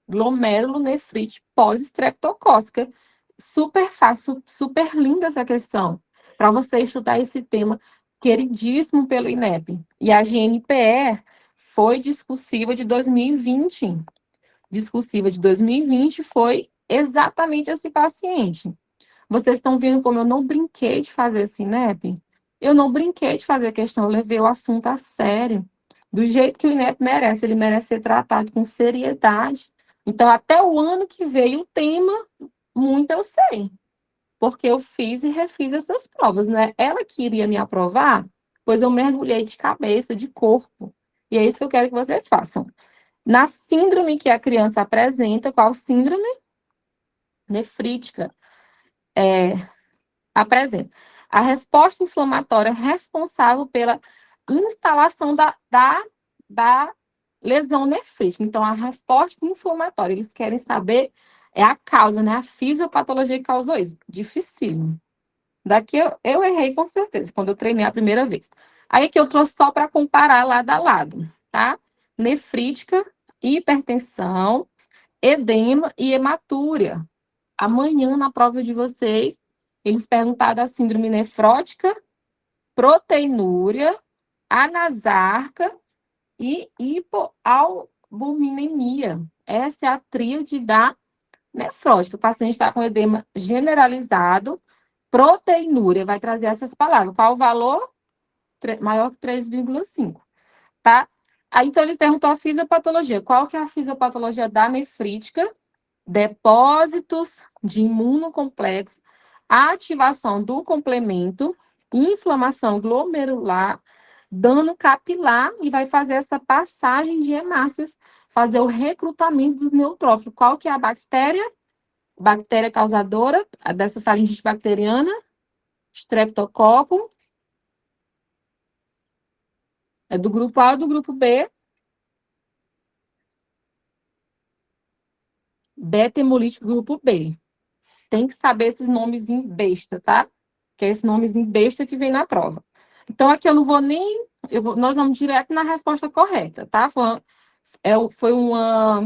glomerulonefrite pós-estreptocócica. Super fácil, super linda essa questão, para você estudar esse tema queridíssimo pelo INEP. E a GNPE foi discursiva de 2020. Discursiva de 2020 foi exatamente esse paciente. Vocês estão vendo como eu não brinquei de fazer esse INEP? Eu não brinquei de fazer questão, eu levei o assunto a sério, do jeito que o INEP merece, ele merece ser tratado com seriedade. Então, até o ano que veio o tema, muito eu sei, porque eu fiz e refiz essas provas, não é ela que iria me aprovar, pois eu mergulhei de cabeça, de corpo, e é isso que eu quero que vocês façam. Na síndrome que a criança apresenta, qual síndrome? Nefrítica. Apresenta a resposta inflamatória responsável pela instalação da lesão nefrítica. Então, a resposta inflamatória, eles querem saber a causa, né? A fisiopatologia que causou isso. Dificílimo. Daqui eu errei com certeza, quando eu treinei a primeira vez. Aí aqui eu trouxe só para comparar lado a lado, tá? Nefrítica, hipertensão, edema e hematúria. Amanhã, na prova de vocês, eles perguntaram da síndrome nefrótica, proteinúria, anasarca e hipoalbuminemia. Essa é a tríade da nefrótica. O paciente está com edema generalizado, proteinúria, vai trazer essas palavras. Qual o valor? Maior que 3,5, tá? Aí, então, ele perguntou a fisiopatologia. Qual que é a fisiopatologia da nefrítica? Depósitos de imunocomplexo, ativação do complemento, inflamação glomerular, dano capilar e vai fazer essa passagem de hemácias, fazer o recrutamento dos neutrófilos. Qual que é a bactéria? Bactéria causadora dessa faringite bacteriana, Streptococcus, é do grupo A ou do grupo B? Beta hemolítico grupo B. Tem que saber esses nomes em besta, tá? Que é esse nomes em besta que vem na prova. Então, aqui eu não vou nem... nós vamos direto na resposta correta, tá? Foi uma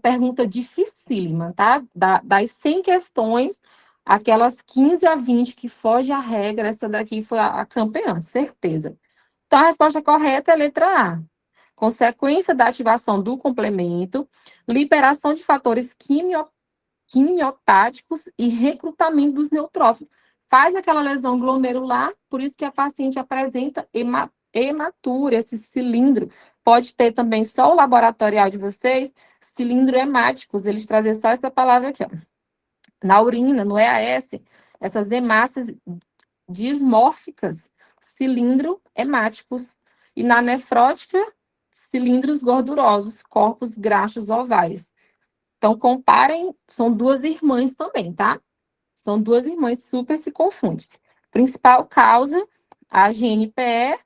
pergunta dificílima, tá? Das 100 questões, aquelas 15 a 20 que foge à regra, essa daqui foi a campeã, certeza. Então, a resposta correta é a letra A. Consequência da ativação do complemento, liberação de fatores quimiotáticos e recrutamento dos neutrófilos. Faz aquela lesão glomerular, por isso que a paciente apresenta hematúria, esse cilindro. Pode ter também só o laboratorial de vocês, cilindro hemáticos, eles trazem só essa palavra aqui, ó. Na urina, no EAS, essas hemácias dismórficas, cilindro hemáticos. E na nefrótica, cilindros gordurosos, corpos graxos ovais. Então, comparem, são duas irmãs também, tá? São duas irmãs, super se confunde. Principal causa, a GNPE,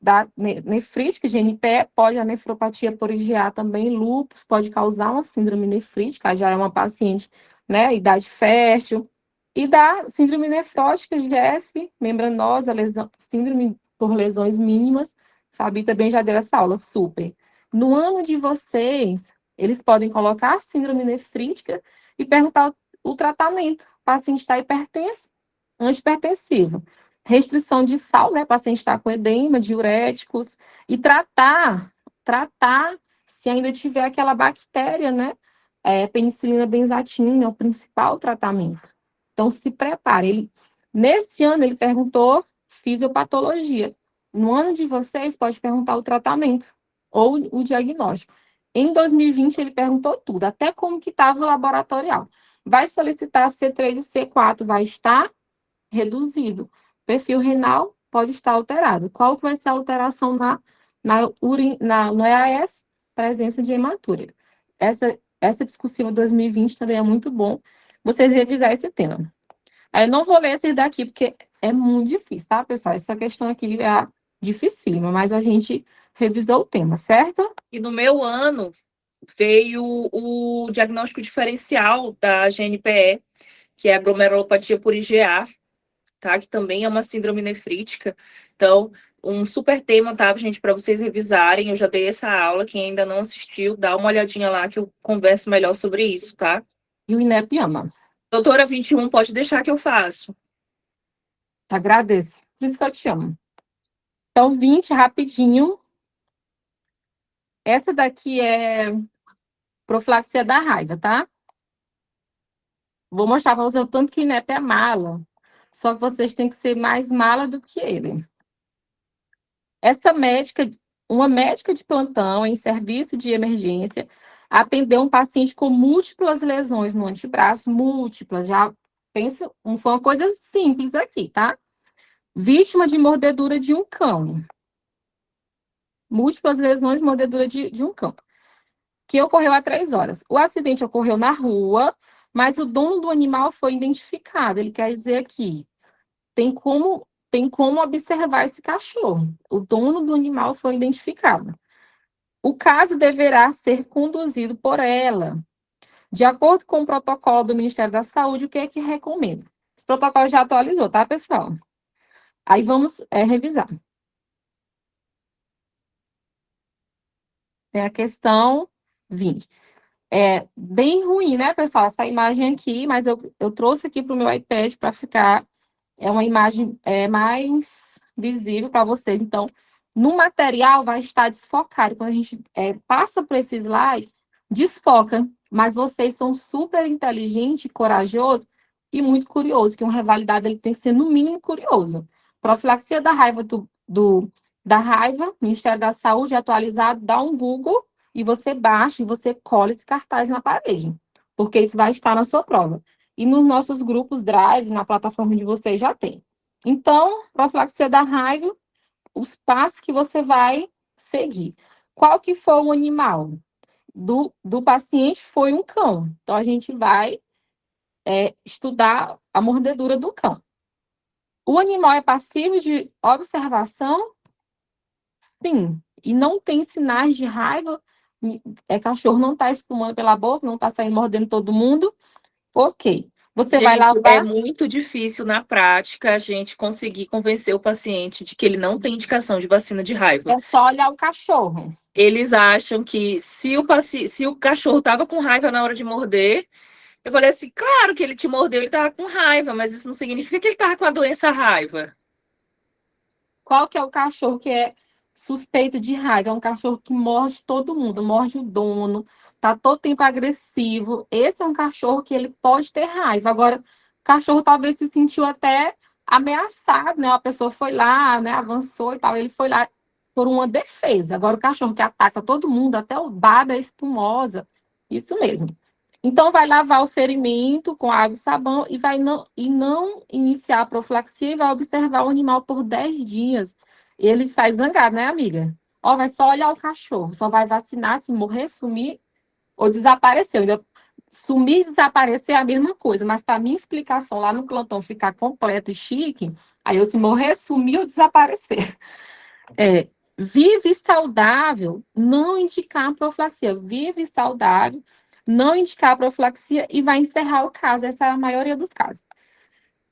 da nefrítica, GNPE, pode a nefropatia por IgA também, lúpus, pode causar uma síndrome nefrítica, já é uma paciente, né, idade fértil, e da síndrome nefrótica, GESF, membranosa, síndrome por lesões mínimas, Fabi também já deu essa aula, super. No ano de vocês, eles podem colocar a síndrome nefrítica e perguntar o tratamento. O paciente está hipertenso, antipertensivo. Restrição de sal, né? O paciente está com edema, diuréticos. E tratar se ainda tiver aquela bactéria, né? Penicilina benzatina é o principal tratamento. Então, se prepare. Nesse ano, ele perguntou fisiopatologia. No ano de vocês, pode perguntar o tratamento ou o diagnóstico. Em 2020, ele perguntou tudo, até como que estava o laboratorial. Vai solicitar C3 e C4, vai estar reduzido. Perfil renal pode estar alterado. Qual que vai ser a alteração no EAS? Presença de hematúria. Essa discussiva 2020 também é muito bom vocês revisar esse tema. Aí eu não vou ler esse daqui, porque é muito difícil, tá, pessoal? Essa questão aqui é dificílima, mas a gente revisou o tema, certo? E no meu ano veio o diagnóstico diferencial da GNPE, que é a glomerulopatia por IgA, tá? Que também é uma síndrome nefrítica. Então, um super tema, tá, gente, para vocês revisarem. Eu já dei essa aula, quem ainda não assistiu, dá uma olhadinha lá que eu converso melhor sobre isso, tá? E o INEP ama. Doutora 21, pode deixar que eu faço. Agradeço. Por isso que eu te amo. Então, 20, rapidinho. Essa daqui é profilaxia da raiva, tá? Vou mostrar para vocês o tanto que o INEP é mala. Só que vocês têm que ser mais mala do que ele. Essa médica, uma médica de plantão em serviço de emergência, atendeu um paciente com múltiplas lesões no antebraço, múltiplas, já pensa, foi uma coisa simples aqui, tá? Vítima de mordedura de um cão. Múltiplas lesões, mordedura de um cão. Que ocorreu há 3 horas. O acidente ocorreu na rua, mas o dono do animal foi identificado. Ele quer dizer aqui, tem como observar esse cachorro. O dono do animal foi identificado. O caso deverá ser conduzido por ela, de acordo com o protocolo do Ministério da Saúde. O que é que recomenda? Esse protocolo já atualizou, tá, pessoal? Aí vamos revisar. Tem a questão 20. É bem ruim, né, pessoal? Essa imagem aqui, mas eu trouxe aqui para o meu iPad para ficar. É uma imagem mais visível para vocês. Então, no material vai estar desfocado. Quando a gente passa por esse slide, desfoca. Mas vocês são super inteligentes, corajosos e muito curiosos, que um revalidado ele tem que ser, no mínimo, curioso. Profilaxia da raiva da raiva, Ministério da Saúde, atualizado, dá um Google e você baixa e você cola esse cartaz na parede, porque isso vai estar na sua prova. E nos nossos grupos Drive, na plataforma de vocês, já tem. Então, profilaxia da raiva, os passos que você vai seguir. Qual que foi o animal? Do paciente foi um cão. Então, a gente vai estudar a mordedura do cão. O animal é passivo de observação? Sim. E não tem sinais de raiva? Cachorro não está espumando pela boca, não está saindo mordendo todo mundo? Ok. Você vai Gente, é lavar? muito difícil na prática a gente conseguir convencer o paciente de que ele não tem indicação de vacina de raiva. É só olhar o cachorro. Eles acham que se o cachorro estava com raiva na hora de morder, eu falei assim, claro que ele te mordeu, ele estava com raiva, mas isso não significa que ele estava com a doença raiva. Qual que é o cachorro que é suspeito de raiva? É um cachorro que morde todo mundo, morde o dono, tá todo tempo agressivo. Esse é um cachorro que ele pode ter raiva. Agora, o cachorro talvez se sentiu até ameaçado, né? A pessoa foi lá, né? Avançou e tal. Ele foi lá por uma defesa. Agora, o cachorro que ataca todo mundo, até o baba é espumosa. Isso mesmo. Então, vai lavar o ferimento com água e sabão e não iniciar a profilaxia e vai observar o animal por 10 dias. Ele sai zangado, né, amiga? Ó, vai só olhar o cachorro, só vai vacinar se morrer, sumir ou desaparecer. Sumir e desaparecer é a mesma coisa, mas para minha explicação lá no plantão ficar completa e chique, aí eu se morrer, sumir ou desaparecer. Vive saudável, não indicar profilaxia. Vive saudável, não indicar profilaxia e vai encerrar o caso. Essa é a maioria dos casos.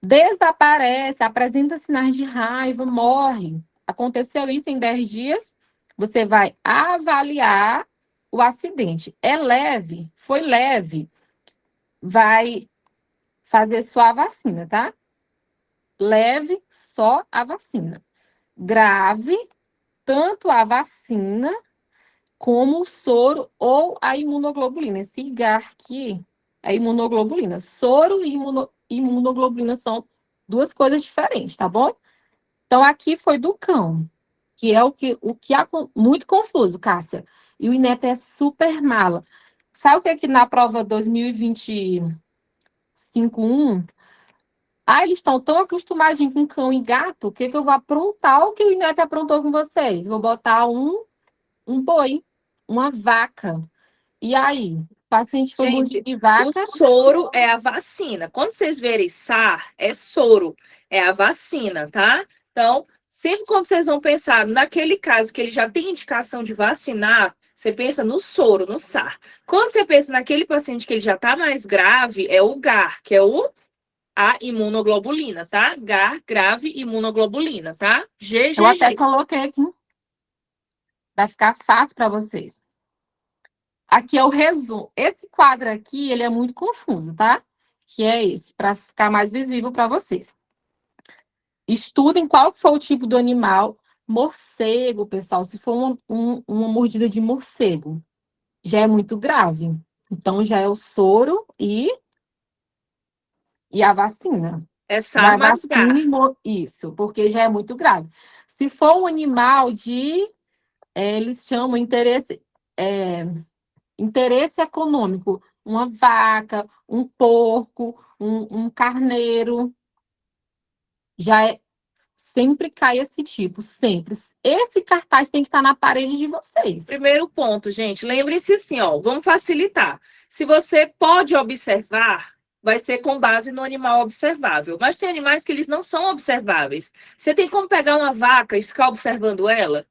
Desaparece, apresenta sinais de raiva, morre. Aconteceu isso em 10 dias, você vai avaliar o acidente. É leve? Foi leve. Vai fazer só a vacina, tá? Leve, só a vacina. Grave, tanto a vacina como o soro ou a imunoglobulina. Esse IGAR aqui é imunoglobulina. Soro e imunoglobulina são duas coisas diferentes, tá bom? Então, aqui foi do cão, que é o que é muito confuso, Cássia. E o INEP é super mala. Sabe o que é que na prova 2025-1? Eles estão tão acostumadinhos com cão e gato, o que eu vou aprontar o que o INEP aprontou com vocês? Vou botar um boi, uma vaca. E aí? O paciente foi mordido Gente, de o vaca? soro é a vacina. Quando vocês verem SAR, é soro, é a vacina, tá? Então, sempre quando vocês vão pensar naquele caso que ele já tem indicação de vacinar, você pensa no soro, no SAR. Quando você pensa naquele paciente que ele já está mais grave, é o GAR, que é a imunoglobulina, tá? GAR, grave imunoglobulina, tá? Eu até GGG. coloquei aqui. Vai ficar fácil para vocês. Aqui é o resumo. Esse quadro aqui, ele é muito confuso, tá? Que é esse, para ficar mais visível para vocês. Estudem qual foi o tipo do animal. Morcego, pessoal, se for uma mordida de morcego, já é muito grave. Então, já é o soro e E a vacina? É SAR Vai mais vacina GAR. e isso, porque já é muito grave. Se for um animal eles chamam é, interesse econômico, uma vaca, um porco, um carneiro, já sempre cai esse tipo, sempre. Esse cartaz tem que estar na parede de vocês. Primeiro ponto, gente, lembre-se assim, ó, vamos facilitar. Se você pode observar, vai ser com base no animal observável. Mas tem animais que eles não são observáveis. Você tem como pegar uma vaca e ficar observando ela?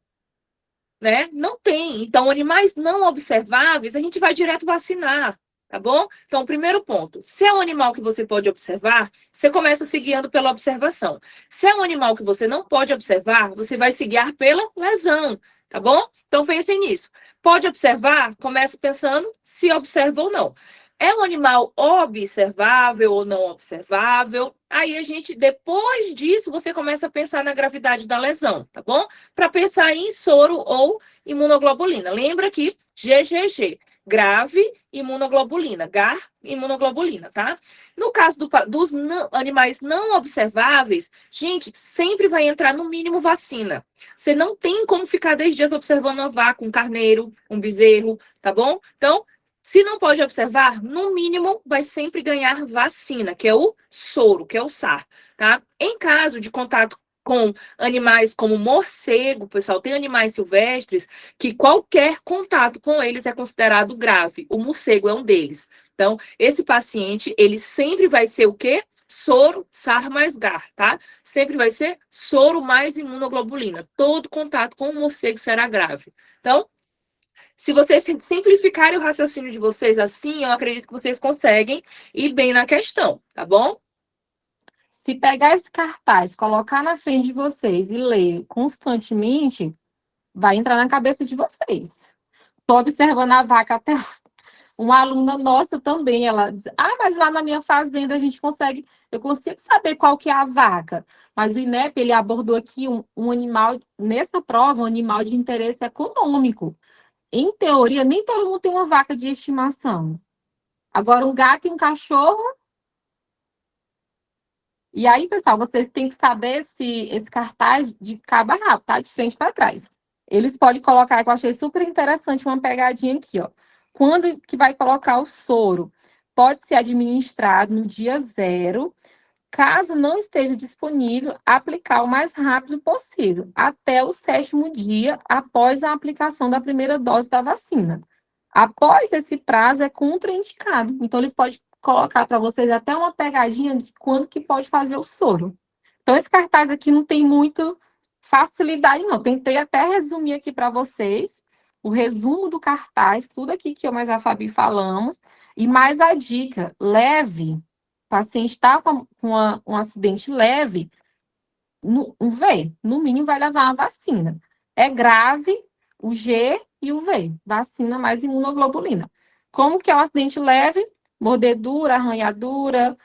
Né? Não tem. Então, animais não observáveis, a gente vai direto vacinar, tá bom? Então, primeiro ponto, se é um animal que você pode observar, você começa se guiando pela observação. Se é um animal que você não pode observar, você vai se guiar pela lesão, tá bom? Então, pensem nisso. Pode observar? Comece pensando se observa ou não. É um animal observável ou não observável? Aí a gente, depois disso, você começa a pensar na gravidade da lesão, tá bom? Para pensar em soro ou imunoglobulina. Lembra que GGG, grave imunoglobulina, GAR, imunoglobulina, tá? No caso dos animais não observáveis, gente, sempre vai entrar no mínimo vacina. Você não tem como ficar 10 dias observando uma vaca, um carneiro, um bezerro, tá bom? Então, se não pode observar, no mínimo vai sempre ganhar vacina, que é o soro, que é o SAR, tá? Em caso de contato com animais como morcego, pessoal, tem animais silvestres que qualquer contato com eles é considerado grave. O morcego é um deles. Então, esse paciente, ele sempre vai ser o quê? Soro, SAR mais GAR, tá? Sempre vai ser soro mais imunoglobulina. Todo contato com o morcego será grave. Então, se vocês simplificarem o raciocínio de vocês assim, eu acredito que vocês conseguem ir bem na questão, tá bom? Se pegar esse cartaz, colocar na frente de vocês e ler constantemente, vai entrar na cabeça de vocês. Estou observando a vaca até uma aluna nossa também, ela diz, mas lá na minha fazenda eu consigo saber qual que é a vaca. Mas o INEP, ele abordou aqui um animal, nessa prova, um animal de interesse econômico. Em teoria, nem todo mundo tem uma vaca de estimação. Agora, um gato e um cachorro. E aí, pessoal, vocês têm que saber se esse cartaz de cabo a rabo, tá? De frente para trás. Eles podem colocar, que eu achei super interessante, uma pegadinha aqui, ó. Quando que vai colocar o soro? Pode ser administrado no dia 0. Caso não esteja disponível, aplicar o mais rápido possível, até o 7º dia após a aplicação da primeira dose da vacina. Após esse prazo, é contraindicado. Então, eles podem colocar para vocês até uma pegadinha de quando que pode fazer o soro. Então, esse cartaz aqui não tem muito facilidade, não. Tentei até resumir aqui para vocês o resumo do cartaz, tudo aqui que eu mais a Fabi falamos, e mais a dica, leve. O paciente está com um acidente leve, um V, no mínimo vai levar uma vacina. É grave, o G e o V, vacina mais imunoglobulina. Como que é um acidente leve? Mordedura, arranhadura,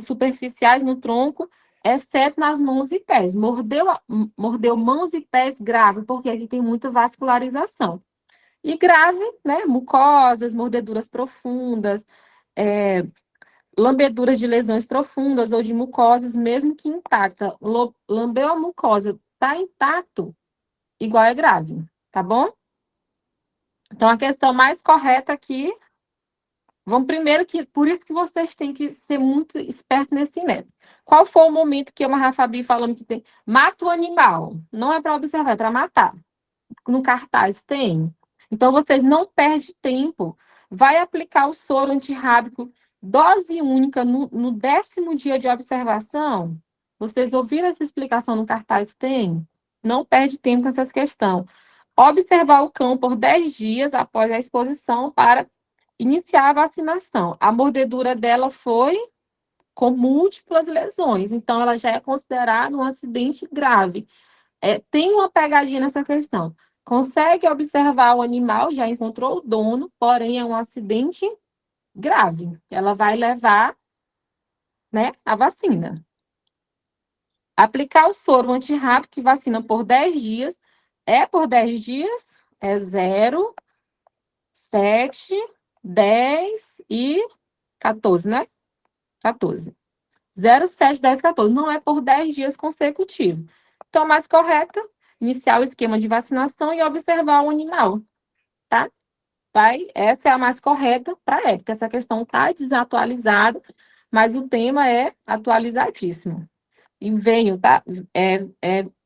superficiais no tronco, exceto nas mãos e pés. Mordeu mãos e pés grave, porque aqui tem muita vascularização. E grave, né? Mucosas, mordeduras profundas, lambeduras de lesões profundas ou de mucosas, mesmo que intacta. Lambeu a mucosa, tá intacto, igual é grave, tá bom? Então, a questão mais correta aqui, vamos primeiro que, por isso que vocês têm que ser muito espertos nesse método. Qual foi o momento que a Fabi falando que tem? Mata o animal. Não é para observar, é para matar. No cartaz tem. Então, vocês não perdem tempo. Vai aplicar o soro antirrábico, dose única, no 10º dia de observação. Vocês ouviram essa explicação no cartaz? Tem. Não perde tempo com essas questões. Observar o cão por 10 dias após a exposição para iniciar a vacinação. A mordedura dela foi com múltiplas lesões, então ela já é considerada um acidente grave. Tem uma pegadinha nessa questão. Consegue observar o animal, já encontrou o dono, porém é um acidente grave. Ela vai levar, né, a vacina. Aplicar o soro antirrábico, que vacina por 10 dias. É por 10 dias? É 0, 7, 10 e 14, né? 14. 07, 10, 14. Não é por 10 dias consecutivos. Então, a mais correta, iniciar o esquema de vacinação e observar o animal, tá? Essa é a mais correta para a época. Essa questão está desatualizada, mas o tema é atualizadíssimo. E veio, tá?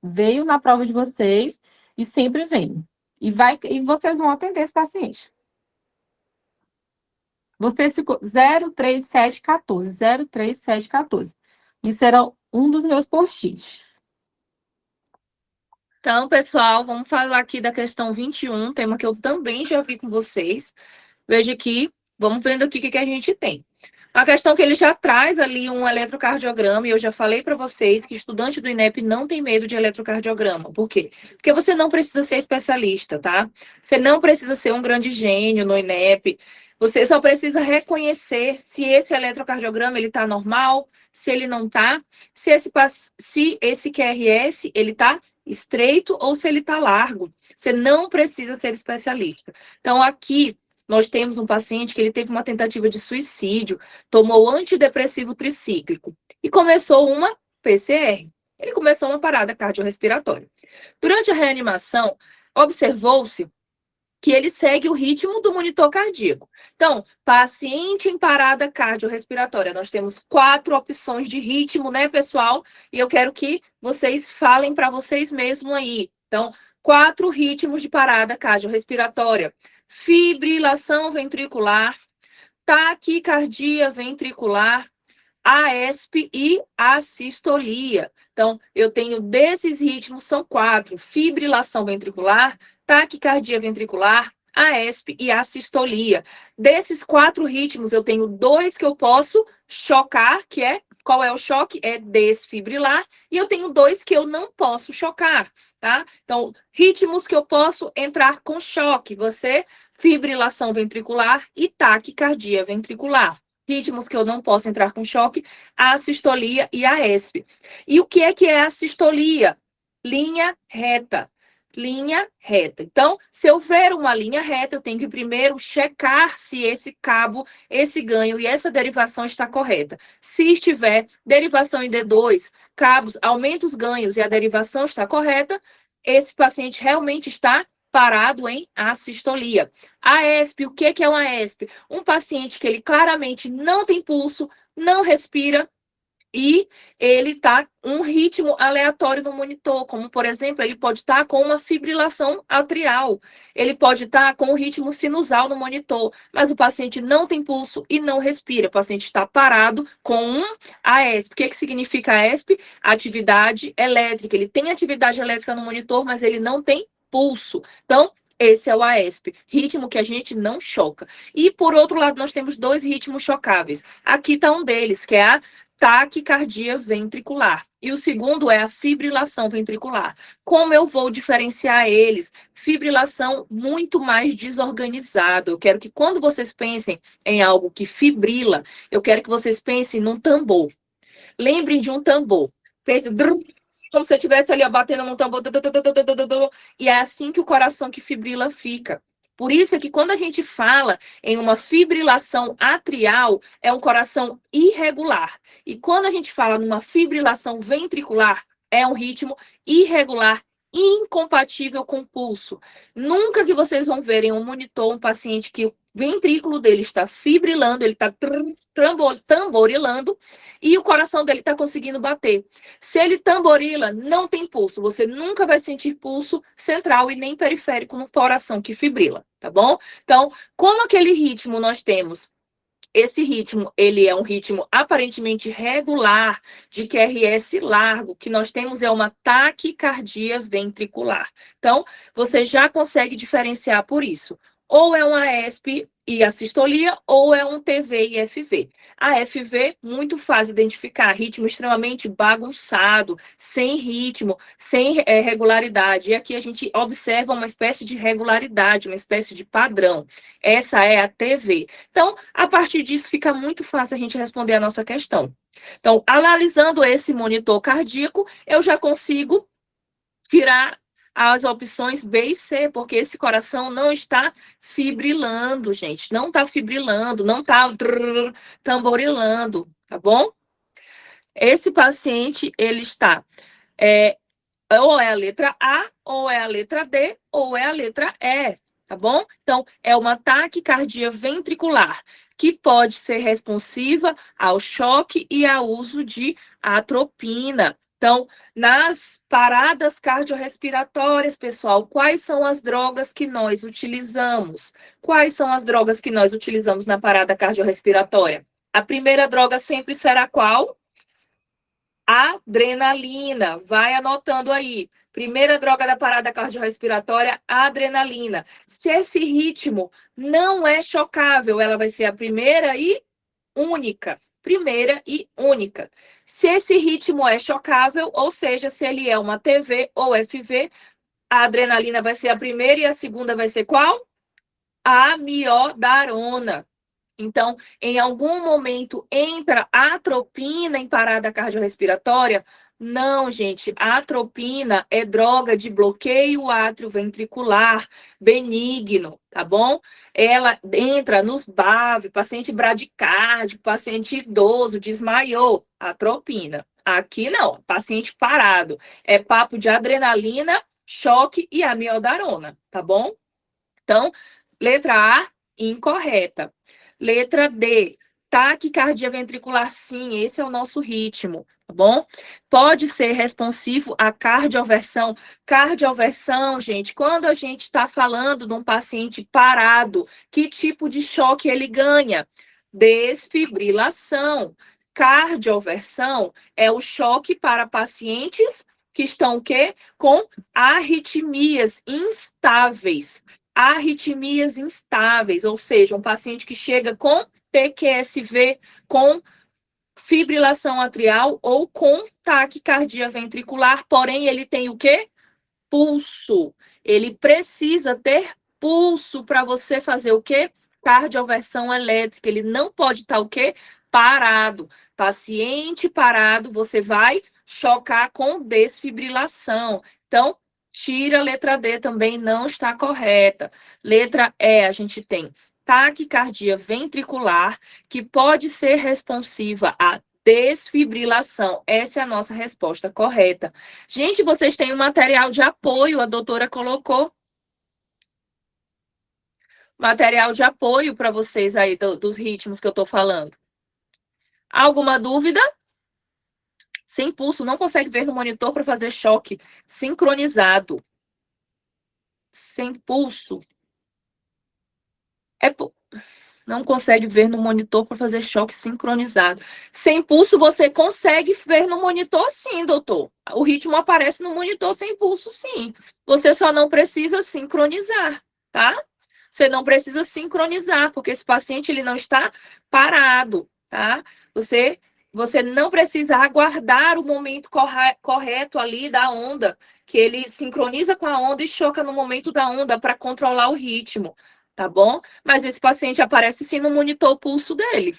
Veio na prova de vocês e sempre vem. E vocês vão atender esse paciente. Vocês ficou 03714, 03714. Isso era um dos meus post-its. Então, pessoal, vamos falar aqui da questão 21, tema que eu também já vi com vocês. Veja aqui, vamos vendo aqui o que a gente tem. A questão que ele já traz ali um eletrocardiograma, e eu já falei para vocês que estudante do INEP não tem medo de eletrocardiograma. Por quê? Porque você não precisa ser especialista, tá? Você não precisa ser um grande gênio no INEP. Você só precisa reconhecer se esse eletrocardiograma ele está normal, se ele não está, se esse QRS ele está estreito ou se ele está largo. Você não precisa ser especialista. Então, aqui nós temos um paciente que ele teve uma tentativa de suicídio, tomou antidepressivo tricíclico e começou uma PCR. Ele começou uma parada cardiorrespiratória. Durante a reanimação, observou-se que ele segue o ritmo do monitor cardíaco. Então, paciente em parada cardiorrespiratória, nós temos 4 opções de ritmo, né, pessoal? E eu quero que vocês falem para vocês mesmos aí. Então, 4 ritmos de parada cardiorrespiratória: fibrilação ventricular, taquicardia ventricular, AESP e assistolia. Então, eu tenho desses ritmos, são 4: fibrilação ventricular, taquicardia ventricular, AESP e assistolia. Desses 4 ritmos, eu tenho 2 que eu posso chocar, que é, qual é o choque? É desfibrilar. E eu tenho 2 que eu não posso chocar, tá? Então, ritmos que eu posso entrar com choque, fibrilação ventricular e taquicardia ventricular. Ritmos que eu não posso entrar com choque, a assistolia e a AESP. E o que é a assistolia? Linha reta. Linha reta. Então, se eu ver uma linha reta, eu tenho que primeiro checar se esse cabo, esse ganho e essa derivação está correta. Se estiver derivação em D2, cabos, aumenta os ganhos e a derivação está correta, esse paciente realmente está parado em assistolia. AESP, o que é uma AESP? Um paciente que ele claramente não tem pulso, não respira e ele está um ritmo aleatório no monitor, como, por exemplo, ele pode estar com uma fibrilação atrial, ele pode estar com um ritmo sinusal no monitor, mas o paciente não tem pulso e não respira, o paciente está parado com um AESP. O que significa AESP? Atividade elétrica. Ele tem atividade elétrica no monitor, mas ele não tem pulso. Então, esse é o AESP, ritmo que a gente não choca. E, por outro lado, nós temos 2 ritmos chocáveis. Aqui está um deles, que é a taquicardia ventricular. E o segundo é a fibrilação ventricular. Como eu vou diferenciar eles? Fibrilação muito mais desorganizado. Eu quero que quando vocês pensem em algo que fibrila, eu quero que vocês pensem num tambor. Lembrem de um tambor. Pense como se você estivesse ali batendo num tambor. E é assim que o coração que fibrila fica. Por isso é que quando a gente fala em uma fibrilação atrial, é um coração irregular. E quando a gente fala numa fibrilação ventricular, é um ritmo irregular, incompatível com o pulso. Nunca que vocês vão ver em um monitor um paciente que o ventrículo dele está fibrilando, ele está tamborilando e o coração dele está conseguindo bater. Se ele tamborila, não tem pulso. Você nunca vai sentir pulso central e nem periférico no coração que fibrila, tá bom? Então, como aquele ritmo nós temos, esse ritmo, ele é um ritmo aparentemente regular, de QRS largo, que nós temos é uma taquicardia ventricular. Então, você já consegue diferenciar por isso. Ou é uma AESP e assistolia, ou é um TV e FV. A FV, muito fácil identificar, ritmo extremamente bagunçado, sem ritmo, sem regularidade. E aqui a gente observa uma espécie de regularidade, uma espécie de padrão. Essa é a TV. Então, a partir disso, fica muito fácil a gente responder a nossa questão. Então, analisando esse monitor cardíaco, eu já consigo tirar as opções B e C, porque esse coração não está fibrilando, gente. Não está fibrilando, não está tamborilando, tá bom? Esse paciente, ele está, ou é a letra A, ou é a letra D, ou é a letra E, tá bom? Então, é uma taquicardia ventricular, que pode ser responsiva ao choque e ao uso de atropina. Então, nas paradas cardiorrespiratórias, pessoal, quais são as drogas que nós utilizamos? Quais são as drogas que nós utilizamos na parada cardiorrespiratória? A primeira droga sempre será qual? Adrenalina. Vai anotando aí. Primeira droga da parada cardiorrespiratória, adrenalina. Se esse ritmo não é chocável, ela vai ser a primeira e única. Primeira e única. Se esse ritmo é chocável, ou seja, se ele é uma TV ou FV, a adrenalina vai ser a primeira e a segunda vai ser qual? A amiodarona. Então, em algum momento entra atropina em parada cardiorrespiratória? Não, gente. A atropina é droga de bloqueio atrioventricular benigno, tá bom? Ela entra nos BAV, paciente bradicárdico, paciente idoso, desmaiou, atropina. Aqui não, paciente parado. É papo de adrenalina, choque e amiodarona, tá bom? Então, letra A, incorreta. Letra D, taquicardia ventricular, sim, esse é o nosso ritmo, tá bom? Pode ser responsivo à cardioversão. Cardioversão, gente, quando a gente está falando de um paciente parado, que tipo de choque ele ganha? Desfibrilação. Cardioversão é o choque para pacientes que estão o quê? Com arritmias instáveis. Arritmias instáveis, ou seja, um paciente que chega com TQSV, com fibrilação atrial ou com taquicardia ventricular, porém ele tem o quê? Pulso. Ele precisa ter pulso para você fazer o quê? Cardioversão elétrica. Ele não pode estar o quê? Parado. Paciente parado, você vai chocar com desfibrilação. Então, tira a letra D também, não está correta. Letra E, a gente tem taquicardia ventricular, que pode ser responsiva a desfibrilação. Essa é a nossa resposta correta. Gente, vocês têm um material de apoio, a doutora colocou material de apoio para vocês aí dos ritmos que eu estou falando. Alguma dúvida? Sem pulso, não consegue ver no monitor para fazer choque sincronizado. Sem pulso. Não consegue ver no monitor para fazer choque sincronizado. Sem pulso, você consegue ver no monitor, sim, doutor. O ritmo aparece no monitor sem pulso, sim. Você só não precisa sincronizar, tá? Você não precisa sincronizar, porque esse paciente ele não está parado, tá? Você não precisa aguardar o momento correto ali da onda, que ele sincroniza com a onda e choca no momento da onda para controlar o ritmo, tá bom? Mas esse paciente aparece sim no monitor o pulso dele.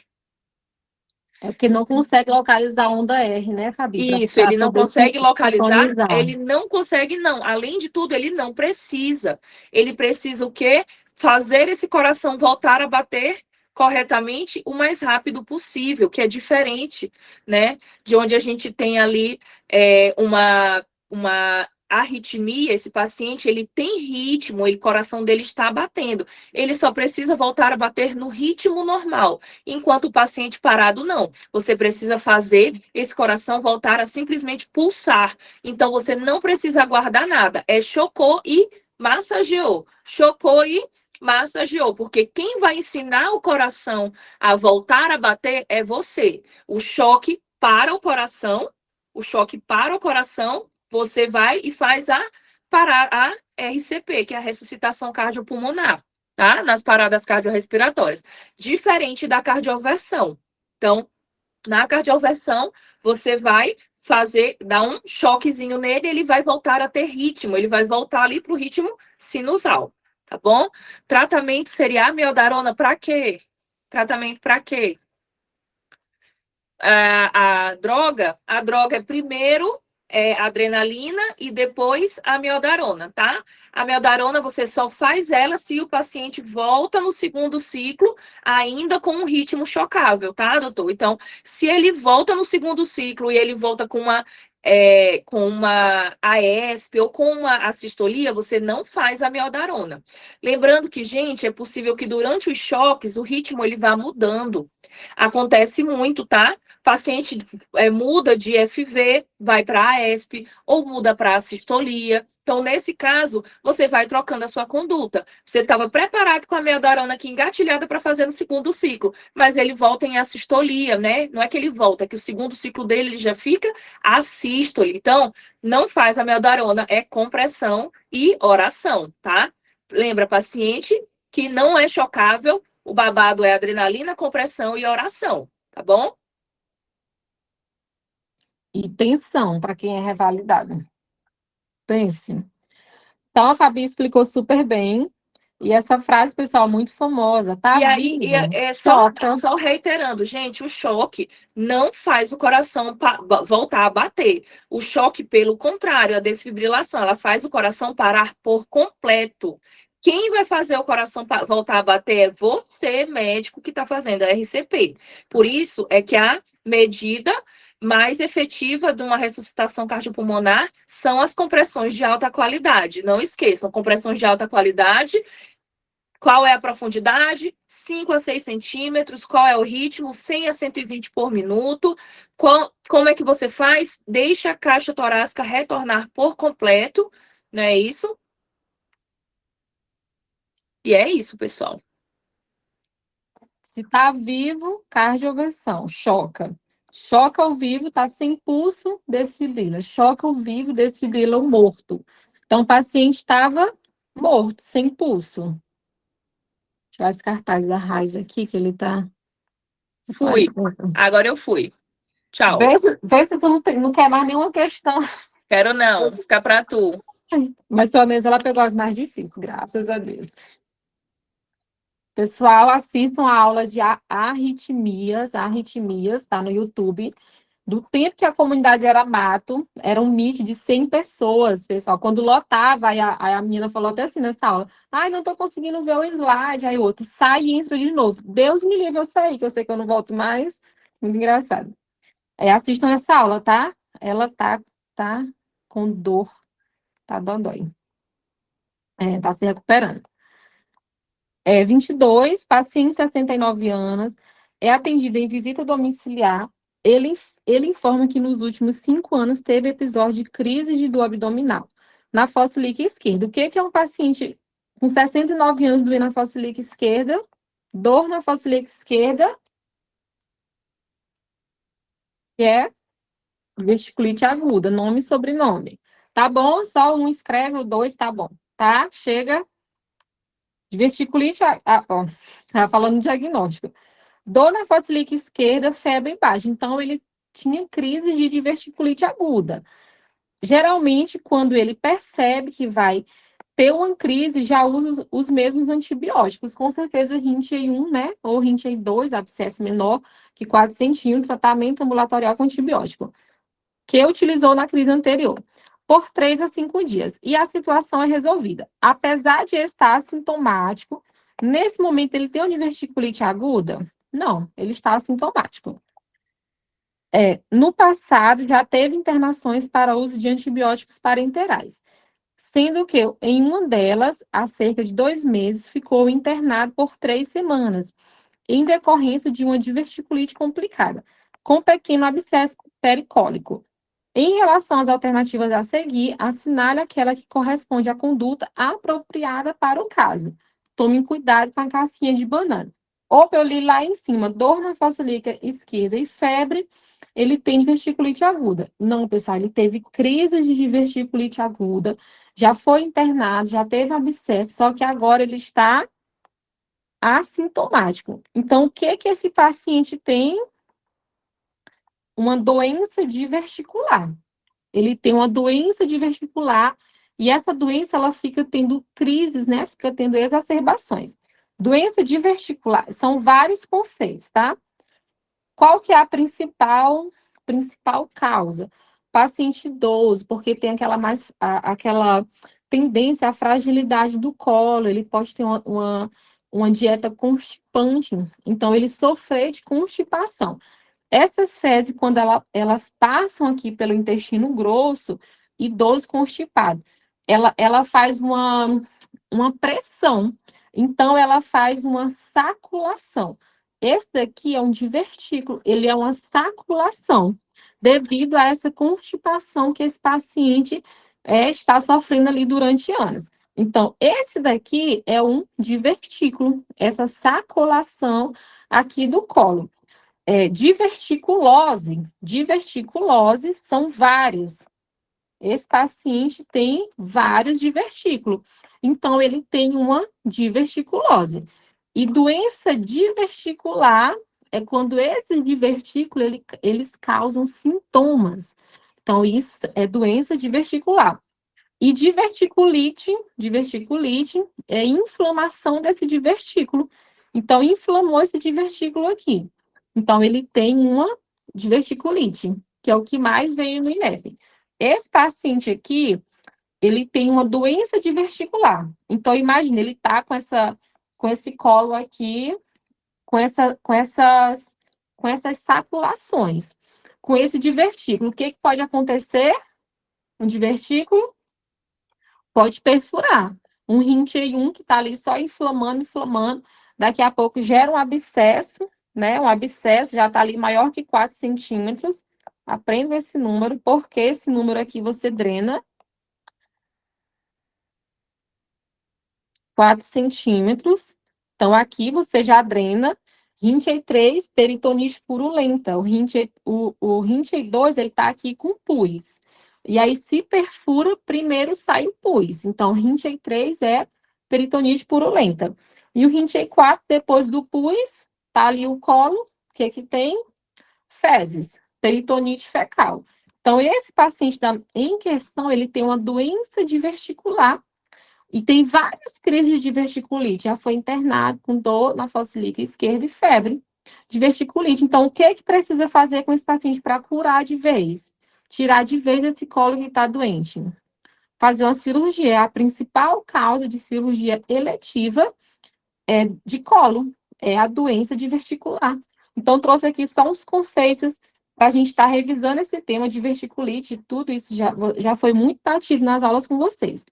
É porque não consegue localizar a onda R, né, Fabi? Isso, ele não consegue localizar, sincronizar. ele não consegue, não. Além de tudo, ele não precisa. Ele precisa o quê? Fazer esse coração voltar a bater corretamente o mais rápido possível, que é diferente, né? De onde a gente tem ali uma arritmia, esse paciente, ele tem ritmo, o coração dele está batendo. Ele só precisa voltar a bater no ritmo normal, enquanto o paciente parado, não. Você precisa fazer esse coração voltar a simplesmente pulsar. Então, você não precisa aguardar nada. É chocou e massageou. Chocou e massageou. Porque quem vai ensinar o coração a voltar a bater é você. O choque para o coração, você vai e faz a RCP, que é a ressuscitação cardiopulmonar, tá? Nas paradas cardiorrespiratórias. Diferente da cardioversão. Então, na cardioversão, você vai dar um choquezinho nele, ele vai voltar a ter ritmo, ele vai voltar ali para o ritmo sinusal, tá bom? Tratamento seria amiodarona para quê? Tratamento para quê? A droga é primeiro adrenalina e depois a amiodarona, tá? A amiodarona você só faz ela se o paciente volta no segundo ciclo ainda com um ritmo chocável, tá, doutor? Então, se ele volta no segundo ciclo e ele volta com uma AESP ou com uma assistolia, você não faz a amiodarona. Lembrando que, gente, é possível que durante os choques o ritmo ele vá mudando. Acontece muito, tá? Paciente muda de FV, vai para AESP ou muda para assistolia. Então, nesse caso, você vai trocando a sua conduta. Você estava preparado com a amiodarona aqui engatilhada para fazer no segundo ciclo, mas ele volta em assistolia, né? Não é que ele volta, é que o segundo ciclo dele ele já fica assístole. Então, não faz a amiodarona, é compressão e oração, tá? Lembra, paciente que não é chocável, o babado é adrenalina, compressão e oração, tá bom? E tensão, para quem é revalidado. Pense. Então, a Fabi explicou super bem. E essa frase, pessoal, muito famosa, tá? E aí, Vivo, só, choca. só reiterando, gente, o choque não faz o coração voltar a bater. O choque, pelo contrário, a desfibrilação, ela faz o coração parar por completo. Quem vai fazer o coração voltar a bater é você, médico, que está fazendo a RCP. Por isso é que a medida mais efetiva de uma ressuscitação cardiopulmonar são as compressões de alta qualidade. Não esqueçam, compressões de alta qualidade. Qual é a profundidade? 5 a 6 centímetros. Qual é o ritmo? 100 a 120 por minuto. Como é que você faz? Deixa a caixa torácica retornar por completo. Não é isso? E é isso, pessoal. Se tá vivo, cardioversão, choca. Choca ao vivo, tá sem pulso, desfibrila. Choca ao vivo, desfibrila o morto. Então, o paciente estava morto, sem pulso. Deixa eu esse cartaz da raiva aqui, que ele tá. Fui. Agora eu fui. Tchau. Vê se tu não quer mais nenhuma questão. Quero não. Fica pra tu. Mas pelo menos ela pegou as mais difíceis, graças a Deus. Pessoal, assistam a aula de arritmias, tá no YouTube. Do tempo que a comunidade era mato, era um meet de 100 pessoas, pessoal. Quando lotava, aí a menina falou até assim nessa aula: ai, não tô conseguindo ver o slide. Aí o outro sai e entra de novo. Deus me livre, eu saí, que eu sei que eu não volto mais. Muito engraçado. Assistam essa aula, tá? Ela tá com dor, tá dodói. Tá se recuperando. 22, paciente 69 anos, é atendido em visita domiciliar. Ele informa que nos últimos 5 anos teve episódio de crise de dor abdominal na fossa ilíaca esquerda. O que é um paciente com 69 anos doendo na fossa ilíaca esquerda? Dor na fossa ilíaca esquerda, que é vesticulite aguda, nome e sobrenome. Tá bom? Só um escreve, o 2 tá bom, tá? Chega. Vesticulite, ó, tá falando diagnóstico. Dor na fossa ilíaca esquerda, febre baixa. Então, ele tinha crise de diverticulite aguda. Geralmente, quando ele percebe que vai ter uma crise, já usa os mesmos antibióticos. Com certeza, Rinchey 1, né? Ou Rinchey 2, abscesso menor que 4 centímetros, tratamento ambulatorial com antibiótico, que utilizou na crise anterior, por 3 a 5 dias. E a situação é resolvida. Apesar de estar assintomático, nesse momento ele tem uma diverticulite aguda? Não, ele está assintomático. No passado, já teve internações para uso de antibióticos parenterais, sendo que em uma delas, há cerca de 2 meses, ficou internado por 3 semanas, em decorrência de uma diverticulite complicada, com pequeno abscesso pericólico. Em relação às alternativas a seguir, assinale aquela que corresponde à conduta apropriada para o caso. Tome cuidado com a casquinha de banana. Ou eu li lá em cima, dor na fossa ilíaca esquerda e febre, ele tem diverticulite aguda. Não, pessoal, ele teve crise de diverticulite aguda, já foi internado, já teve abscesso, só que agora ele está assintomático. Então, o que que esse paciente tem? Uma doença diverticular. Ele tem uma doença diverticular e essa doença ela fica tendo crises, né? Fica tendo exacerbações. Doença diverticular são vários conceitos, tá? Qual que é a principal causa? paciente idoso, porque tem aquela tendência à fragilidade do colo, ele pode ter uma dieta constipante, então ele sofrer de constipação. Essas fezes, quando elas passam aqui pelo intestino grosso, idoso constipado, ela faz uma pressão, então ela faz uma saculação. Esse daqui é um divertículo, ele é uma saculação, devido a essa constipação que esse paciente está sofrendo ali durante anos. Então, esse daqui é um divertículo, essa saculação aqui do colo. Diverticulose são vários. Esse paciente tem vários divertículos. Então, ele tem uma diverticulose. E doença diverticular é quando esses divertículos eles causam sintomas. Então, isso é doença diverticular. E diverticulite é inflamação desse divertículo. Então, inflamou esse divertículo aqui. Então, ele tem uma diverticulite, que é o que mais veio no INEP. Esse paciente aqui, ele tem uma doença diverticular. Então, imagine, ele tá com esse colo aqui, com essas saculações, com esse divertículo. O que que pode acontecer? Um divertículo pode perfurar. Um rinite 1 que está ali só inflamando, daqui a pouco gera um abscesso, né? Um abscesso já está ali maior que 4 centímetros. Aprenda esse número, porque esse número aqui você drena 4 centímetros. Então, aqui você já drena. Rinite 3, peritonite purulenta. O Rinite 2, ele está aqui com pus. E aí, se perfura, primeiro sai o pus. Então, o Rinite 3 é peritonite purulenta. E o Rinite 4, depois do pus, tá ali o colo. O que que tem? Fezes, peritonite fecal. Então, esse paciente em questão, ele tem uma doença diverticular e tem várias crises de diverticulite. Já foi internado com dor na fossa ilíaca esquerda e febre de diverticulite. Então, o que é que precisa fazer com esse paciente para curar de vez? Tirar de vez esse colo que está doente. Fazer uma cirurgia. A principal causa de cirurgia eletiva de colo é a doença diverticular. Então, trouxe aqui só uns conceitos para a gente estar revisando esse tema de diverticulite. Tudo isso já foi muito batido nas aulas com vocês.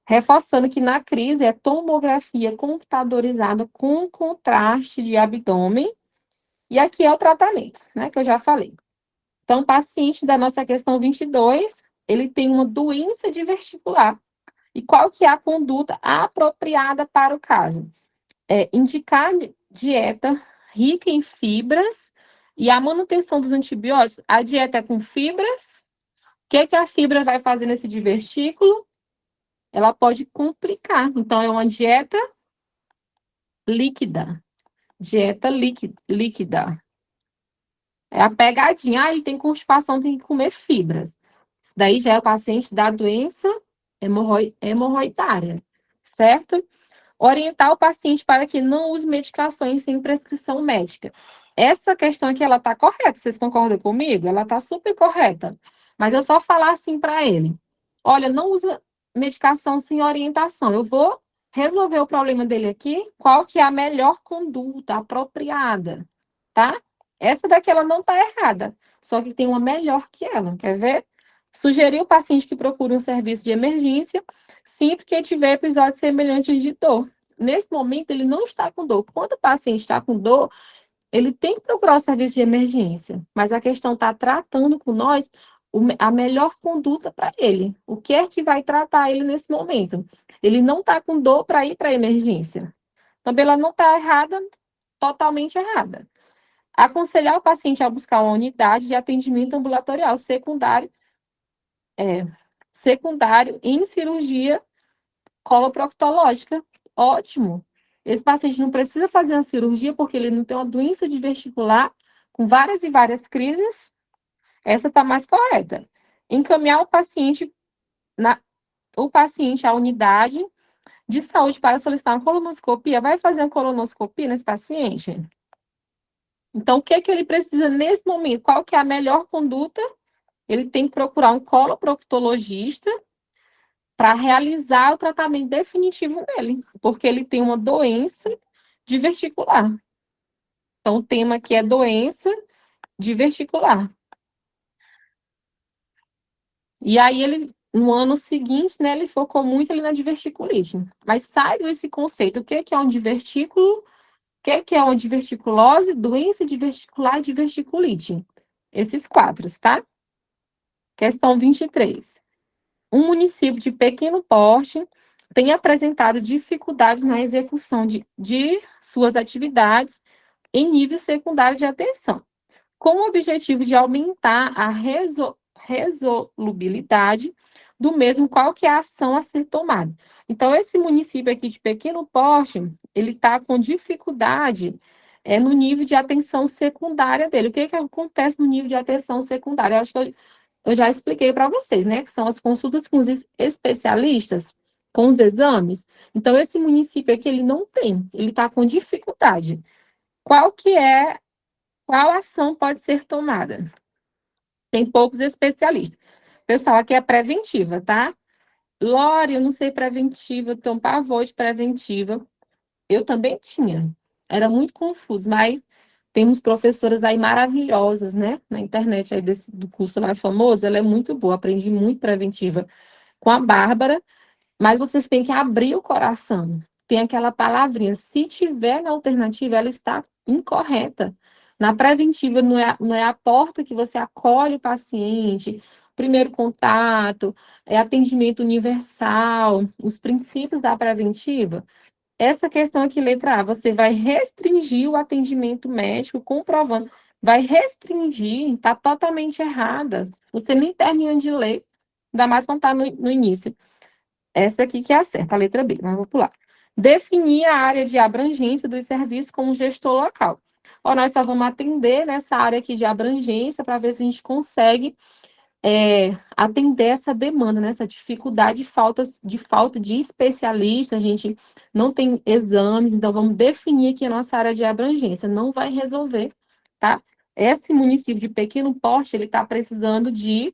Reforçando que na crise é tomografia computadorizada com contraste de abdômen. E aqui é o tratamento, né, que eu já falei. Então, o paciente da nossa questão 22, ele tem uma doença diverticular. E qual que é a conduta apropriada para o caso? Indicar dieta rica em fibras e a manutenção dos antibióticos. A dieta é com fibras. O que que a fibra vai fazer nesse divertículo? Ela pode complicar. Então, é uma dieta líquida. Dieta líquida. É a pegadinha. Ah, ele tem constipação, tem que comer fibras. Isso daí já é o paciente da doença hemorroidária, certo? Orientar o paciente para que não use medicações sem prescrição médica. Essa questão aqui, ela está correta. Vocês concordam comigo? Ela está super correta. Mas eu só falar assim para ele. Olha, não usa medicação sem orientação. Eu vou resolver o problema dele aqui. Qual que é a melhor conduta apropriada, tá? Essa daqui, ela não está errada. Só que tem uma melhor que ela. Quer ver? Sugerir ao paciente que procure um serviço de emergência sempre que tiver episódios semelhantes de dor. Nesse momento, ele não está com dor. Quando o paciente está com dor, ele tem que procurar o serviço de emergência. Mas a questão está tratando com nós a melhor conduta para ele. O que é que vai tratar ele nesse momento? Ele não está com dor para ir para a emergência. Também ela não está errada, totalmente errada. Aconselhar o paciente a buscar uma unidade de atendimento ambulatorial secundário em cirurgia coloproctológica. Ótimo. Esse paciente não precisa fazer uma cirurgia porque ele não tem uma doença diverticular com várias e várias crises. Essa está mais correta. Encaminhar o paciente à unidade de saúde para solicitar uma colonoscopia. Vai fazer uma colonoscopia nesse paciente? Então, o que é que ele precisa nesse momento? Qual que é a melhor conduta ele tem que procurar um coloproctologista para realizar o tratamento definitivo dele, porque ele tem uma doença diverticular. Então, o tema aqui é doença diverticular. E aí, ele, no ano seguinte, né, ele focou muito ali na diverticulite. Mas sai desse conceito, o que é um divertículo, o que é uma diverticulose, doença diverticular e diverticulite. Esses quatro, tá? Questão 23. Um município de pequeno porte tem apresentado dificuldades na execução de suas atividades em nível secundário de atenção, com o objetivo de aumentar a resolubilidade do mesmo, qual que é a ação a ser tomada. Então, esse município aqui de pequeno porte, ele está com dificuldade no nível de atenção secundária dele. O que que acontece no nível de atenção secundária? Eu acho que eu já expliquei para vocês, né? Que são as consultas com os especialistas, com os exames. Então, esse município aqui, ele não tem, ele está com dificuldade. Qual que é, qual ação pode ser tomada? Tem poucos especialistas. Pessoal, aqui é preventiva, tá? Lore, eu não sei preventiva, tenho pavor de preventiva. Eu também tinha. Era muito confuso, mas temos professoras aí maravilhosas, né? Na internet aí do curso lá famoso, ela é muito boa. Aprendi muito preventiva com a Bárbara, mas vocês têm que abrir o coração. Tem aquela palavrinha, se tiver na alternativa, ela está incorreta. Na preventiva, não é a porta que você acolhe o paciente, primeiro contato, é atendimento universal, os princípios da preventiva. Essa questão aqui, letra A, você vai restringir o atendimento médico, comprovando. Vai restringir, está totalmente errada. Você nem termina de ler, ainda mais quando está no início. Essa aqui que é a certa, a letra B, mas vou pular. Definir a área de abrangência dos serviços com o gestor local. Ó, nós só vamos atender nessa área aqui de abrangência para ver se a gente consegue atender essa demanda, né, essa dificuldade de falta de especialista, a gente não tem exames, então vamos definir aqui a nossa área de abrangência, não vai resolver, tá? Esse município de pequeno porte, ele está precisando de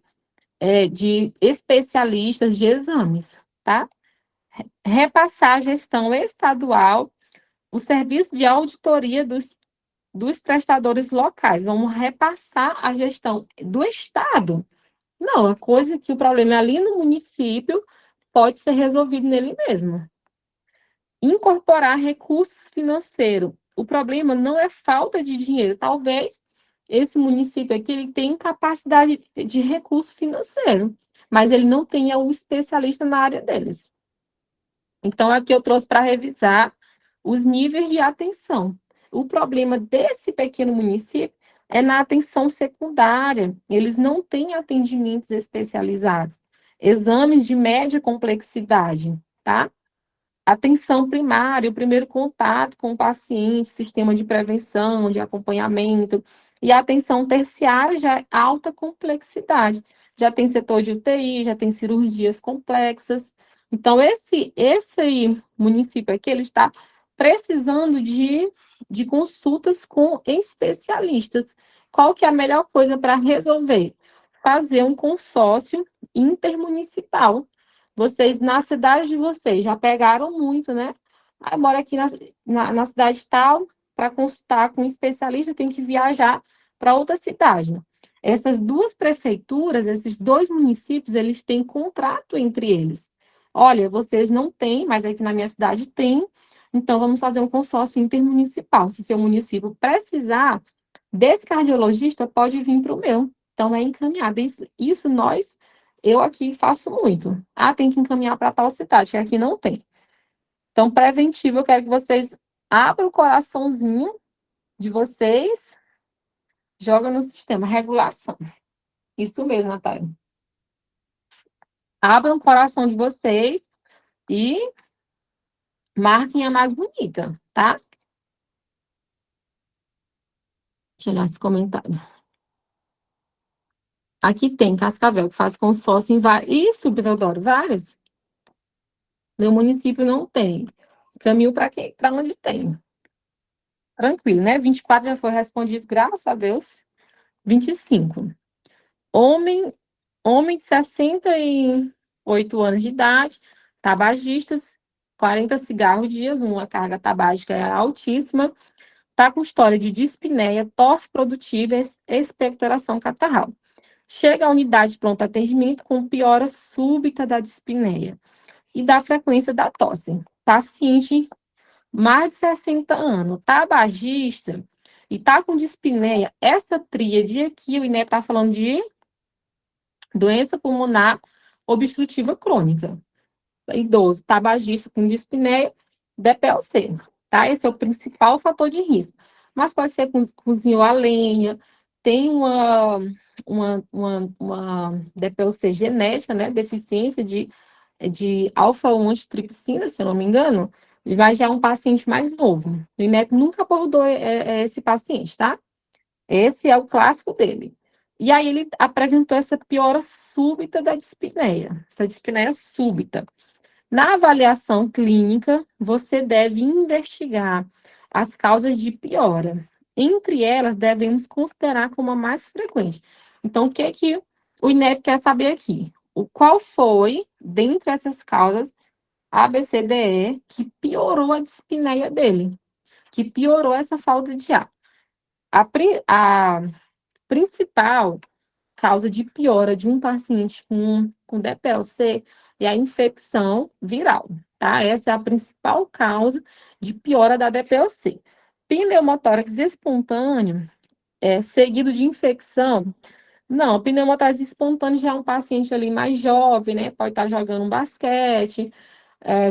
especialistas de exames, tá? Repassar a gestão estadual, o serviço de auditoria dos prestadores locais, vamos repassar a gestão do Estado. Não, a coisa que o problema é ali no município pode ser resolvido nele mesmo. Incorporar recursos financeiros. O problema não é falta de dinheiro. Talvez esse município aqui ele tenha capacidade de recurso financeiro, mas ele não tenha um especialista na área deles. Então, aqui eu trouxe para revisar os níveis de atenção. O problema desse pequeno município é na atenção secundária. Eles não têm atendimentos especializados. Exames de média complexidade, tá? Atenção primária, o primeiro contato com o paciente, sistema de prevenção, de acompanhamento. E a atenção terciária já é alta complexidade. Já tem setor de UTI, já tem cirurgias complexas. Então, esse município aqui, ele está precisando de consultas com especialistas. Qual que é a melhor coisa para resolver? Fazer um consórcio intermunicipal. Vocês, na cidade de vocês, já pegaram muito, né? Ah, eu moro aqui na cidade tal, para consultar com um especialista, tem que viajar para outra cidade. Essas duas prefeituras, esses dois municípios, eles têm contrato entre eles. Olha, vocês não têm, mas aqui na minha cidade tem, então vamos fazer um consórcio intermunicipal. Se seu município precisar desse cardiologista, pode vir para o meu. Então, é encaminhado. Isso eu aqui faço muito. Ah, tem que encaminhar para tal cidade, que aqui não tem. Então, preventivo, eu quero que vocês abram o coraçãozinho de vocês, joga no sistema, regulação. Isso mesmo, Natália. Abram o coração de vocês e marquem a mais bonita, tá? Deixa eu olhar esse comentário. Aqui tem Cascavel, que faz consórcio em vários. Isso, Teodoro, vários. Meu município não tem. Caminho para quem? Para onde tem. Tranquilo, né? 24 já foi respondido, graças a Deus. 25. Homem de 68 anos de idade, tabagistas, 40 cigarros dias, uma carga tabágica altíssima, está com história de dispneia, tosse produtiva e expectoração catarral. Chega à unidade de pronto atendimento com piora súbita da dispneia e da frequência da tosse. Paciente mais de 60 anos, tabagista e está com dispneia, essa tríade aqui, o INEP está falando de doença pulmonar obstrutiva crônica. Idoso, tabagista com dispneia, DPLC, tá? Esse é o principal fator de risco. Mas pode ser cozinhou a lenha, tem uma DPLC genética, né? Deficiência de alfa-1 antitripsina, se eu não me engano, mas já é um paciente mais novo. O INEP nunca abordou esse paciente, tá? Esse é o clássico dele. E aí ele apresentou essa piora súbita da dispneia, essa dispneia súbita. Na avaliação clínica, você deve investigar as causas de piora. Entre elas, devemos considerar como a mais frequente. Então, o que o INEP quer saber aqui? Qual foi, dentre essas causas, A, B, C, D, E, que piorou a dispneia dele, que piorou essa falta de ar? A principal causa de piora de um paciente com DPLC é a infecção viral, tá? Essa é a principal causa de piora da DPLC. Pneumotórax espontâneo, seguido de infecção. Não, pneumotórax espontâneo já é um paciente ali mais jovem, né? Pode estar jogando um basquete,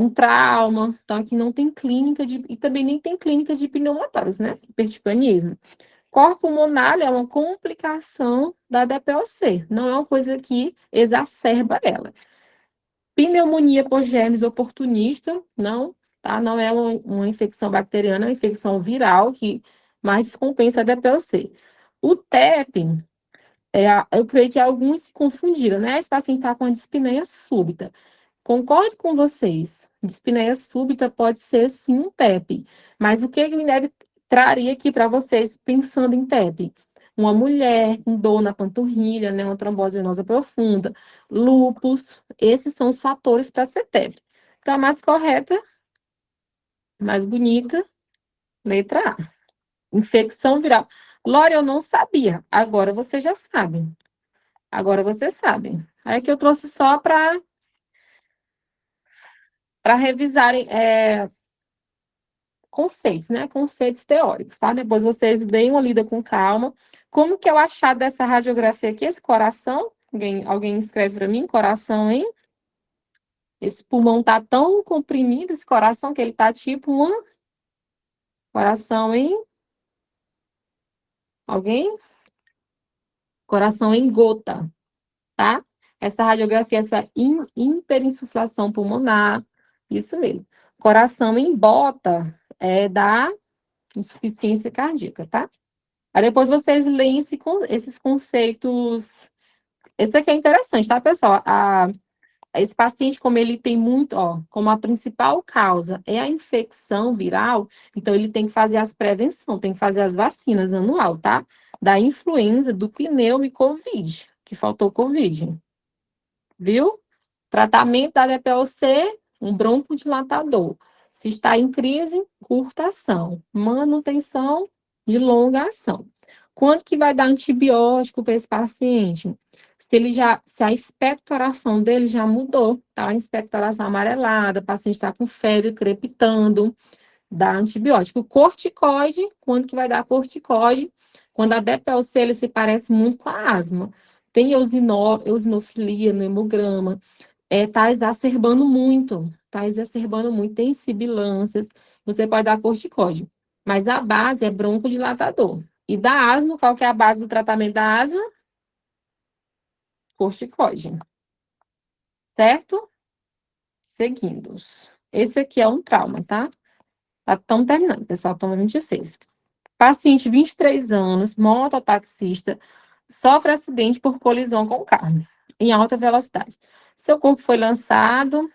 um trauma. Então, aqui não tem clínica e também nem tem clínica de pneumotórax, né? Hipertipanismo. Cor pulmonar é uma complicação da DPOC, não é uma coisa que exacerba ela. Pneumonia por germes oportunista, não, tá? Não é uma infecção bacteriana, é uma infecção viral que mais descompensa a DPOC. O TEP, eu creio que alguns se confundiram, né? Esse paciente está com a dispneia súbita. Concordo com vocês. Dispneia súbita pode ser sim um TEP. Mas o que o INEP traria aqui para vocês pensando em TEP? Uma mulher com dor na panturrilha, né, uma trombose venosa profunda, lúpus, esses são os fatores para ser TEP. Então, a mais correta, mais bonita, letra A. Infecção viral. Glória, eu não sabia. Agora você já sabe. Agora você sabe. Aí que eu trouxe só para revisarem conceitos, né? Conceitos teóricos, tá? Depois vocês deem uma lida com calma. Como que é o achado dessa radiografia aqui? Esse coração? Alguém escreve para mim? Coração, hein? Esse pulmão tá tão comprimido, esse coração, que ele tá tipo um coração em... Alguém? Coração em gota, tá? Essa radiografia, essa hiperinsuflação pulmonar, isso mesmo. Coração em bota é da insuficiência cardíaca, tá? Aí depois vocês leem esses conceitos. Esse aqui é interessante, tá, pessoal? Esse paciente, como ele tem muito, ó, como a principal causa é a infecção viral, então ele tem que fazer as prevenções, tem que fazer as vacinas anual, tá? Da influenza, do pneumo e Covid, que faltou Covid. Viu? Tratamento da DPOC, um broncodilatador. Se está em crise, curta ação. Manutenção de longa ação. Quanto que vai dar antibiótico para esse paciente? Se a expectoração dele já mudou, tá? A expectoração amarelada, o paciente está com febre, crepitando, dá antibiótico. Corticoide, quando que vai dar corticoide? Quando a DPLC ele se parece muito com a asma. Tem eosinofilia no hemograma, tá exacerbando muito, tem sibilâncias, você pode dar corticóide. Mas a base é broncodilatador. E da asma, qual que é a base do tratamento da asma? Corticóide. Certo? Seguindo. Esse aqui é um trauma, tá? Estamos terminando, pessoal, estamos 26. Paciente, 23 anos, mototaxista, sofre acidente por colisão com carro, em alta velocidade. Seu corpo foi lançado,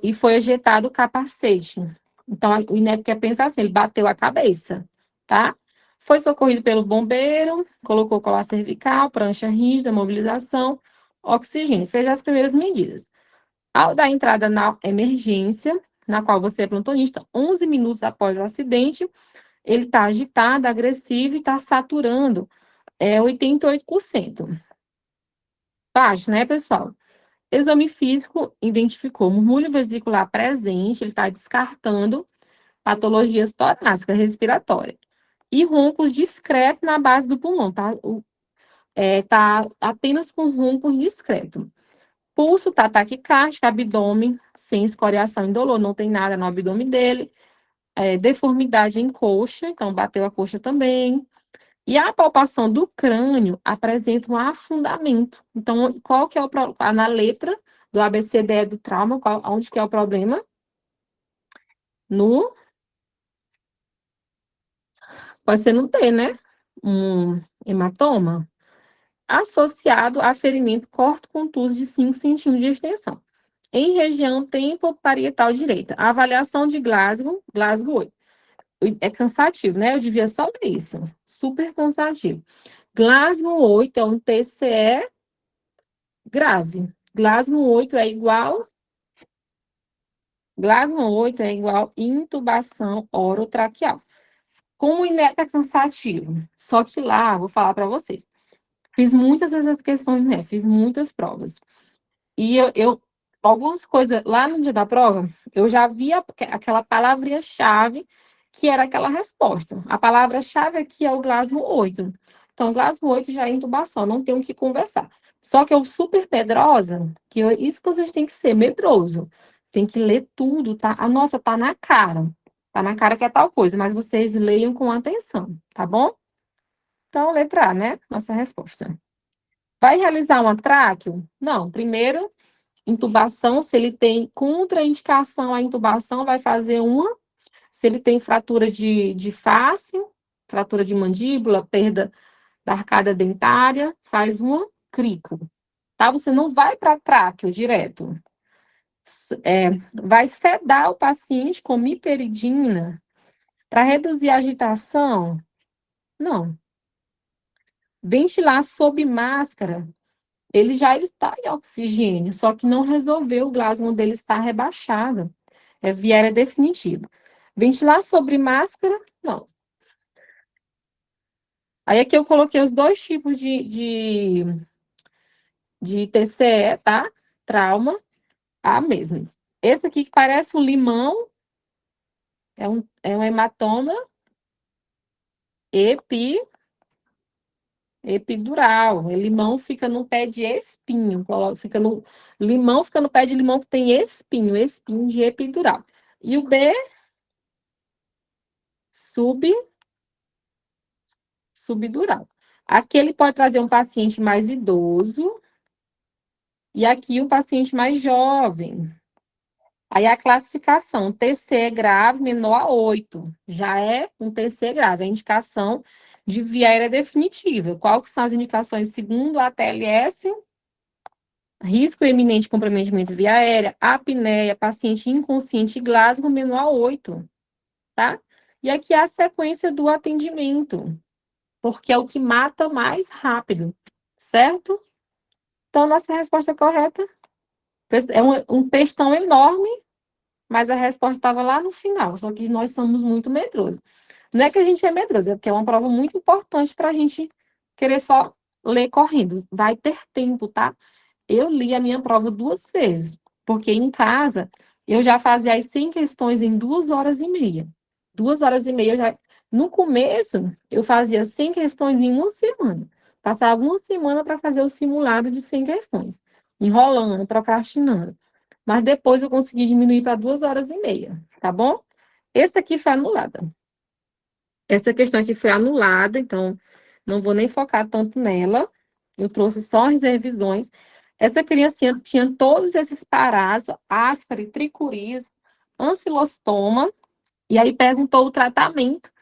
e foi ejetado o capacete. Então, o INEP quer pensar assim, ele bateu a cabeça, tá? Foi socorrido pelo bombeiro, colocou colar cervical, prancha rígida, mobilização, oxigênio, fez as primeiras medidas. Ao dar entrada na emergência, na qual você é plantonista, 11 minutos após o acidente, ele está agitado, agressivo e está saturando 88%. Baixo, né, pessoal? Exame físico identificou murmúrio vesicular presente, ele está descartando patologias torácicas respiratórias. E roncos discretos na base do pulmão, tá? Tá apenas com roncos discretos. Pulso tá taquicárdico, abdômen sem escoriação indolor, não tem nada no abdômen dele. Deformidade em coxa, então bateu a coxa também. E a palpação do crânio apresenta um afundamento. Então, qual que é o problema? Na letra do ABCDE do trauma, onde que é o problema? Pode ser no T, né? Um hematoma associado a ferimento corto-contuso de 5 centímetros de extensão. Em região tempoparietal direita. A avaliação de Glasgow 8. É cansativo, né? Eu devia só ler isso. Super cansativo. Glasgow 8 é um TCE grave. Glasgow 8 é igual intubação orotraqueal. Como o INEP é cansativo. Só que lá, vou falar para vocês. Fiz muitas dessas questões, né? Fiz muitas provas. E algumas coisas, lá no dia da prova, eu já via aquela palavrinha-chave que era aquela resposta. A palavra-chave aqui é o Glasgow 8. Então, Glasgow 8 já é intubação, não tem o que conversar. Só que eu super medrosa, isso que vocês têm que ser medroso. Tem que ler tudo, tá? Nossa, tá na cara. Tá na cara que é tal coisa, mas vocês leiam com atenção, tá bom? Então, letra A, né? Nossa resposta. Vai realizar uma tráqueo? Não, primeiro, intubação, se ele tem contraindicação à intubação, vai fazer uma. Se ele tem fratura de face, fratura de mandíbula, perda da arcada dentária, faz uma crico. Tá? Você não vai para tráqueo direto. Vai sedar o paciente com miperidina para reduzir a agitação? Não. Ventilar sob máscara, ele já está em oxigênio, só que não resolveu, o Glasgow dele está rebaixado. Viéria definitiva. Ventilar sobre máscara, não. Aí aqui eu coloquei os dois tipos de TCE, tá? Trauma, a mesma. Esse aqui que parece um limão, é um hematoma epidural. Limão fica no pé de espinho. Limão fica no pé de limão que tem espinho de epidural. E o B, subdural. Aqui ele pode trazer um paciente mais idoso e aqui um paciente mais jovem. Aí a classificação, TC grave menor a 8, já é um TC grave, a indicação de via aérea definitiva. Qual que são as indicações segundo a TLS? Risco eminente de comprometimento via aérea, apneia, paciente inconsciente, Glasgow menor a 8, tá? E aqui a sequência do atendimento, porque é o que mata mais rápido, certo? Então, nossa resposta correta é um textão enorme, mas a resposta estava lá no final, só que nós somos muito medrosos. Não é que a gente é medroso, é porque é uma prova muito importante para a gente querer só ler correndo. Vai ter tempo, tá? Eu li a minha prova 2 vezes, porque em casa eu já fazia as 100 questões em 2 horas e meia. 2 horas e meia, no começo, eu fazia 100 questões em uma semana. Passava uma semana para fazer o simulado de 100 questões, enrolando, procrastinando. Mas depois eu consegui diminuir para 2 horas e meia, tá bom? Essa aqui foi anulada. Essa questão aqui foi anulada, então não vou nem focar tanto nela. Eu trouxe só as revisões. Essa criancinha tinha todos esses parásitos, áspare, tricurias, ancilostoma, e aí perguntou o tratamento.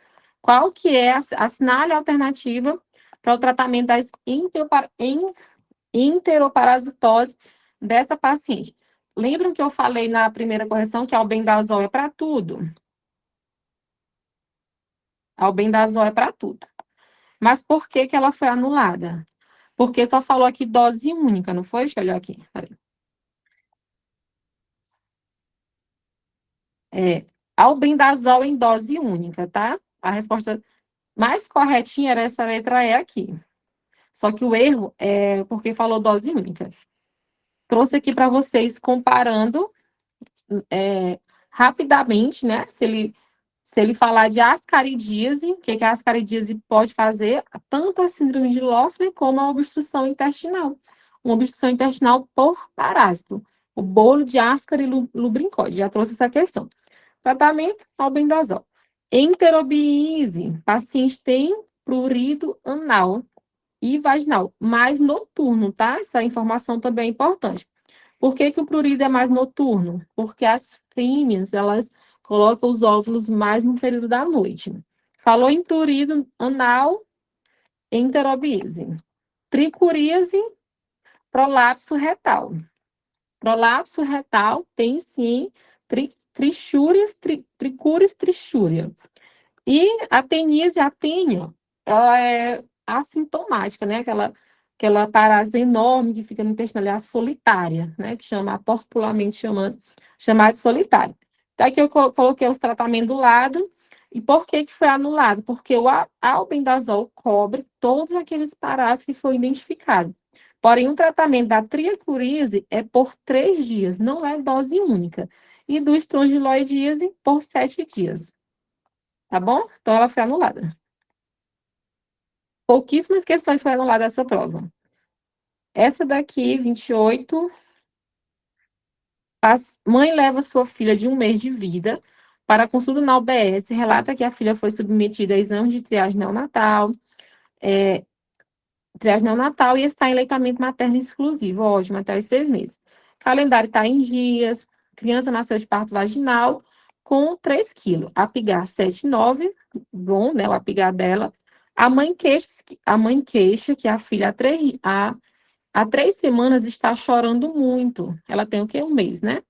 Qual que é a sinalha alternativa para o tratamento das enteroparasitose dessa paciente? Lembram que eu falei na primeira correção que albendazol é para tudo? Albendazol é para tudo. Mas por que que ela foi anulada? Porque só falou aqui dose única, não foi? Deixa eu olhar aqui. Peraí. É, albendazol em dose única, tá? A resposta mais corretinha era essa letra E aqui. Só que o erro é porque falou dose única. Trouxe aqui para vocês comparando rapidamente, né? Se ele falar de ascaridíase, o que que a ascaridíase pode fazer? Tanto a síndrome de Loeffler como a obstrução intestinal. Uma obstrução intestinal por parásito. O bolo de Ascar e lubrincose. Já trouxe essa questão. Tratamento, albendazol. Enterobiise. Paciente tem prurido anal e vaginal, mais noturno, tá? Essa informação também é importante. Por que que o prurido é mais noturno? Porque as fêmeas, elas colocam os óvulos mais no período da noite. Falou em prurido anal, enterobiese. Tricuríase, prolapso retal. Prolapso retal tem, sim, tricúris, trixúria. E a teníase, a tênia, ela é assintomática, né? Aquela parásita enorme que fica no intestino, ela é a solitária, né? Que chama, popularmente chamada de solitária. Então, aqui eu coloquei os tratamentos do lado. E por que que foi anulado? Porque o albendazol cobre todos aqueles parásitos que foram identificados. Porém, o tratamento da triacurise é por 3 dias, não é dose única. E do estrongiloidíase por 7 dias. Tá bom? Então, ela foi anulada. Pouquíssimas questões foram anuladas essa prova. Essa daqui, 28. A mãe leva sua filha de 1 mês de vida para consulta na UBS, relata que a filha foi submetida a exames de triagem neonatal e está em aleitamento materno exclusivo, ótimo, até os 6 meses. Calendário está em dias, criança nasceu de parto vaginal com 3 quilos, apigar 7,9, bom, né, o apigar dela. A mãe queixa que a filha há 3 semanas está chorando muito. Ela tem o quê? 1 mês, né?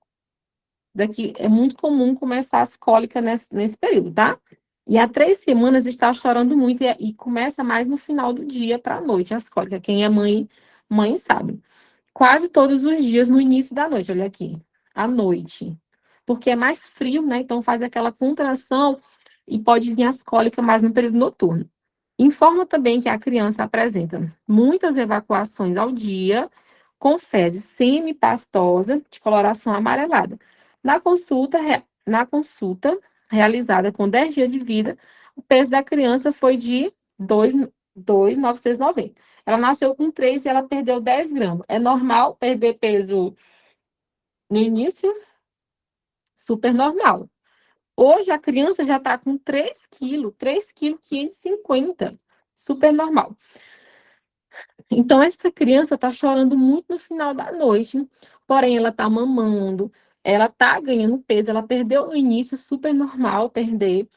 Daqui é muito comum começar as cólicas nesse período, tá? E há 3 semanas está chorando muito e começa mais no final do dia para a noite as cólicas. Quem é mãe sabe. Quase todos os dias no início da noite, olha aqui, à noite. Porque é mais frio, né? Então faz aquela contração e pode vir as cólicas mais no período noturno. Informa também que a criança apresenta muitas evacuações ao dia, com fezes semipastosa, de coloração amarelada. Na consulta realizada com 10 dias de vida, o peso da criança foi de 2,990. Ela nasceu com 3 e ela perdeu 10 gramas. É normal perder peso no início? Super normal. Hoje a criança já está com 3 quilos, 3,550 kg. Super normal. Então, essa criança está chorando muito no final da noite, porém ela está mamando, ela está ganhando peso, ela perdeu no início, super normal perder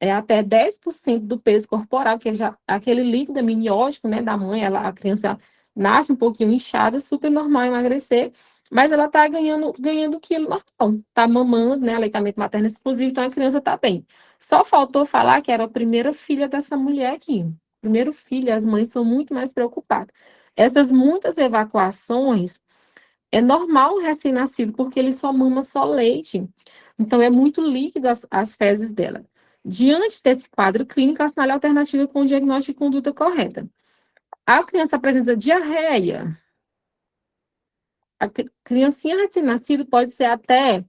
até 10% do peso corporal, que é já aquele líquido amniótico, né, da mãe, a criança nasce um pouquinho inchada, super normal emagrecer, mas ela está ganhando quilo normal, está mamando, né, aleitamento materno exclusivo, então a criança está bem. Só faltou falar que era a primeira filha dessa mulher aqui. Primeiro filho, as mães são muito mais preocupadas. Essas muitas evacuações, é normal o recém-nascido, porque ele só mama só leite. Então, é muito líquido as fezes dela. Diante desse quadro clínico, assinale a alternativa com o diagnóstico de conduta correta. A criança apresenta diarreia. A criancinha recém-nascida pode ser até,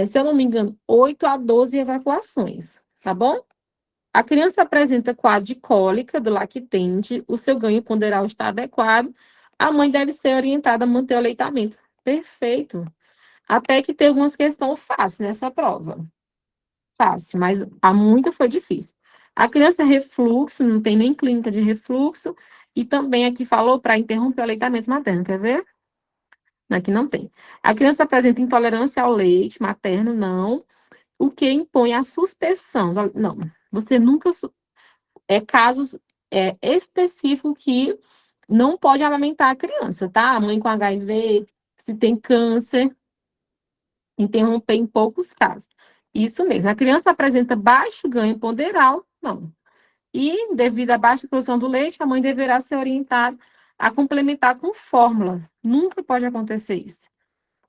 se eu não me engano, 8 a 12 evacuações, tá bom? A criança apresenta quadro de cólica do lactente, o seu ganho ponderal está adequado, a mãe deve ser orientada a manter o aleitamento. Perfeito. Até que teve umas questões fáceis nessa prova. Fácil, mas a muita foi difícil. A criança é refluxo, não tem nem clínica de refluxo, e também aqui falou para interromper o aleitamento materno, quer ver? Aqui não tem. A criança apresenta intolerância ao leite materno, não. O que impõe a suspensão, não. Você nunca, casos específicos que não pode amamentar a criança, tá? A mãe com HIV, se tem câncer, interromper em poucos casos. Isso mesmo. A criança apresenta baixo ganho ponderal? Não. E, devido à baixa produção do leite, a mãe deverá ser orientada a complementar com fórmula. Nunca pode acontecer isso.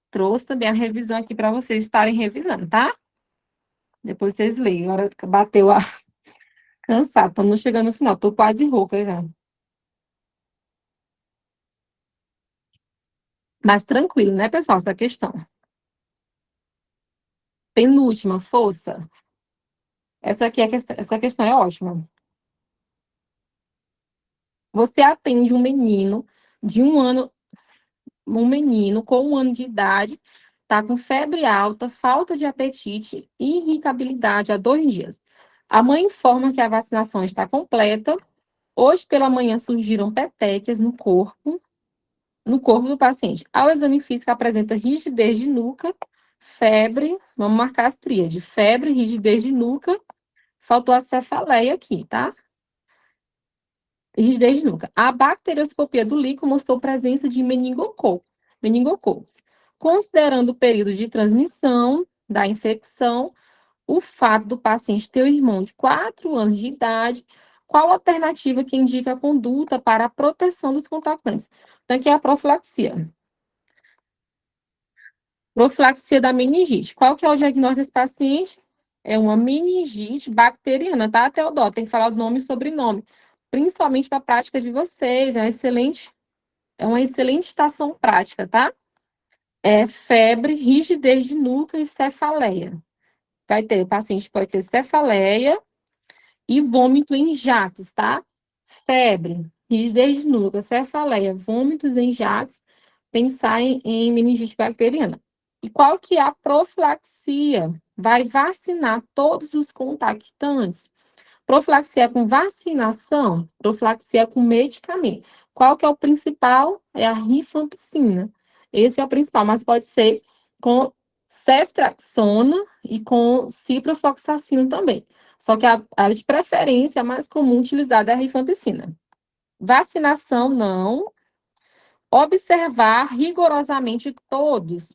Trouxe também a revisão aqui para vocês estarem revisando, tá? Depois vocês leem. Agora bateu a cansado, estamos chegando no final. Tô quase rouca já. Mas tranquilo, né, pessoal, essa questão. Penúltima, força. Essa questão é ótima. Você atende um menino de um menino com 1 ano de idade, tá com febre alta, falta de apetite e irritabilidade há 2 dias. A mãe informa que a vacinação está completa. Hoje pela manhã surgiram petequias no corpo do paciente. Ao exame físico apresenta rigidez de nuca, febre, vamos marcar as tríades, febre, rigidez de nuca, faltou a cefaleia aqui, tá? Rigidez de nuca. A bacterioscopia do líquido mostrou presença de meningococos. Considerando o período de transmissão da infecção, o fato do paciente ter um irmão de 4 anos de idade, qual a alternativa que indica a conduta para a proteção dos contactantes? Então, aqui é a profilaxia. Profilaxia da meningite. Qual que é o diagnóstico desse paciente? É uma meningite bacteriana, tá, Teodoro? Tem que falar o nome e sobrenome. Principalmente para a prática de vocês. É uma excelente estação prática, tá? É febre, rigidez de nuca e cefaleia. O paciente pode ter cefaleia e vômito em jatos, tá? Febre, rigidez de nuca, cefaleia, vômitos em jatos, pensar em meningite bacteriana. E qual que é a profilaxia? Vai vacinar todos os contactantes. Profilaxia com vacinação, profilaxia com medicamento. Qual que é o principal? É a rifampicina. Esse é o principal, mas pode ser com ceftriaxona e com ciprofloxacina também. Só que a de preferência, a mais comum utilizada é a rifampicina. Vacinação, não. Observar rigorosamente todos.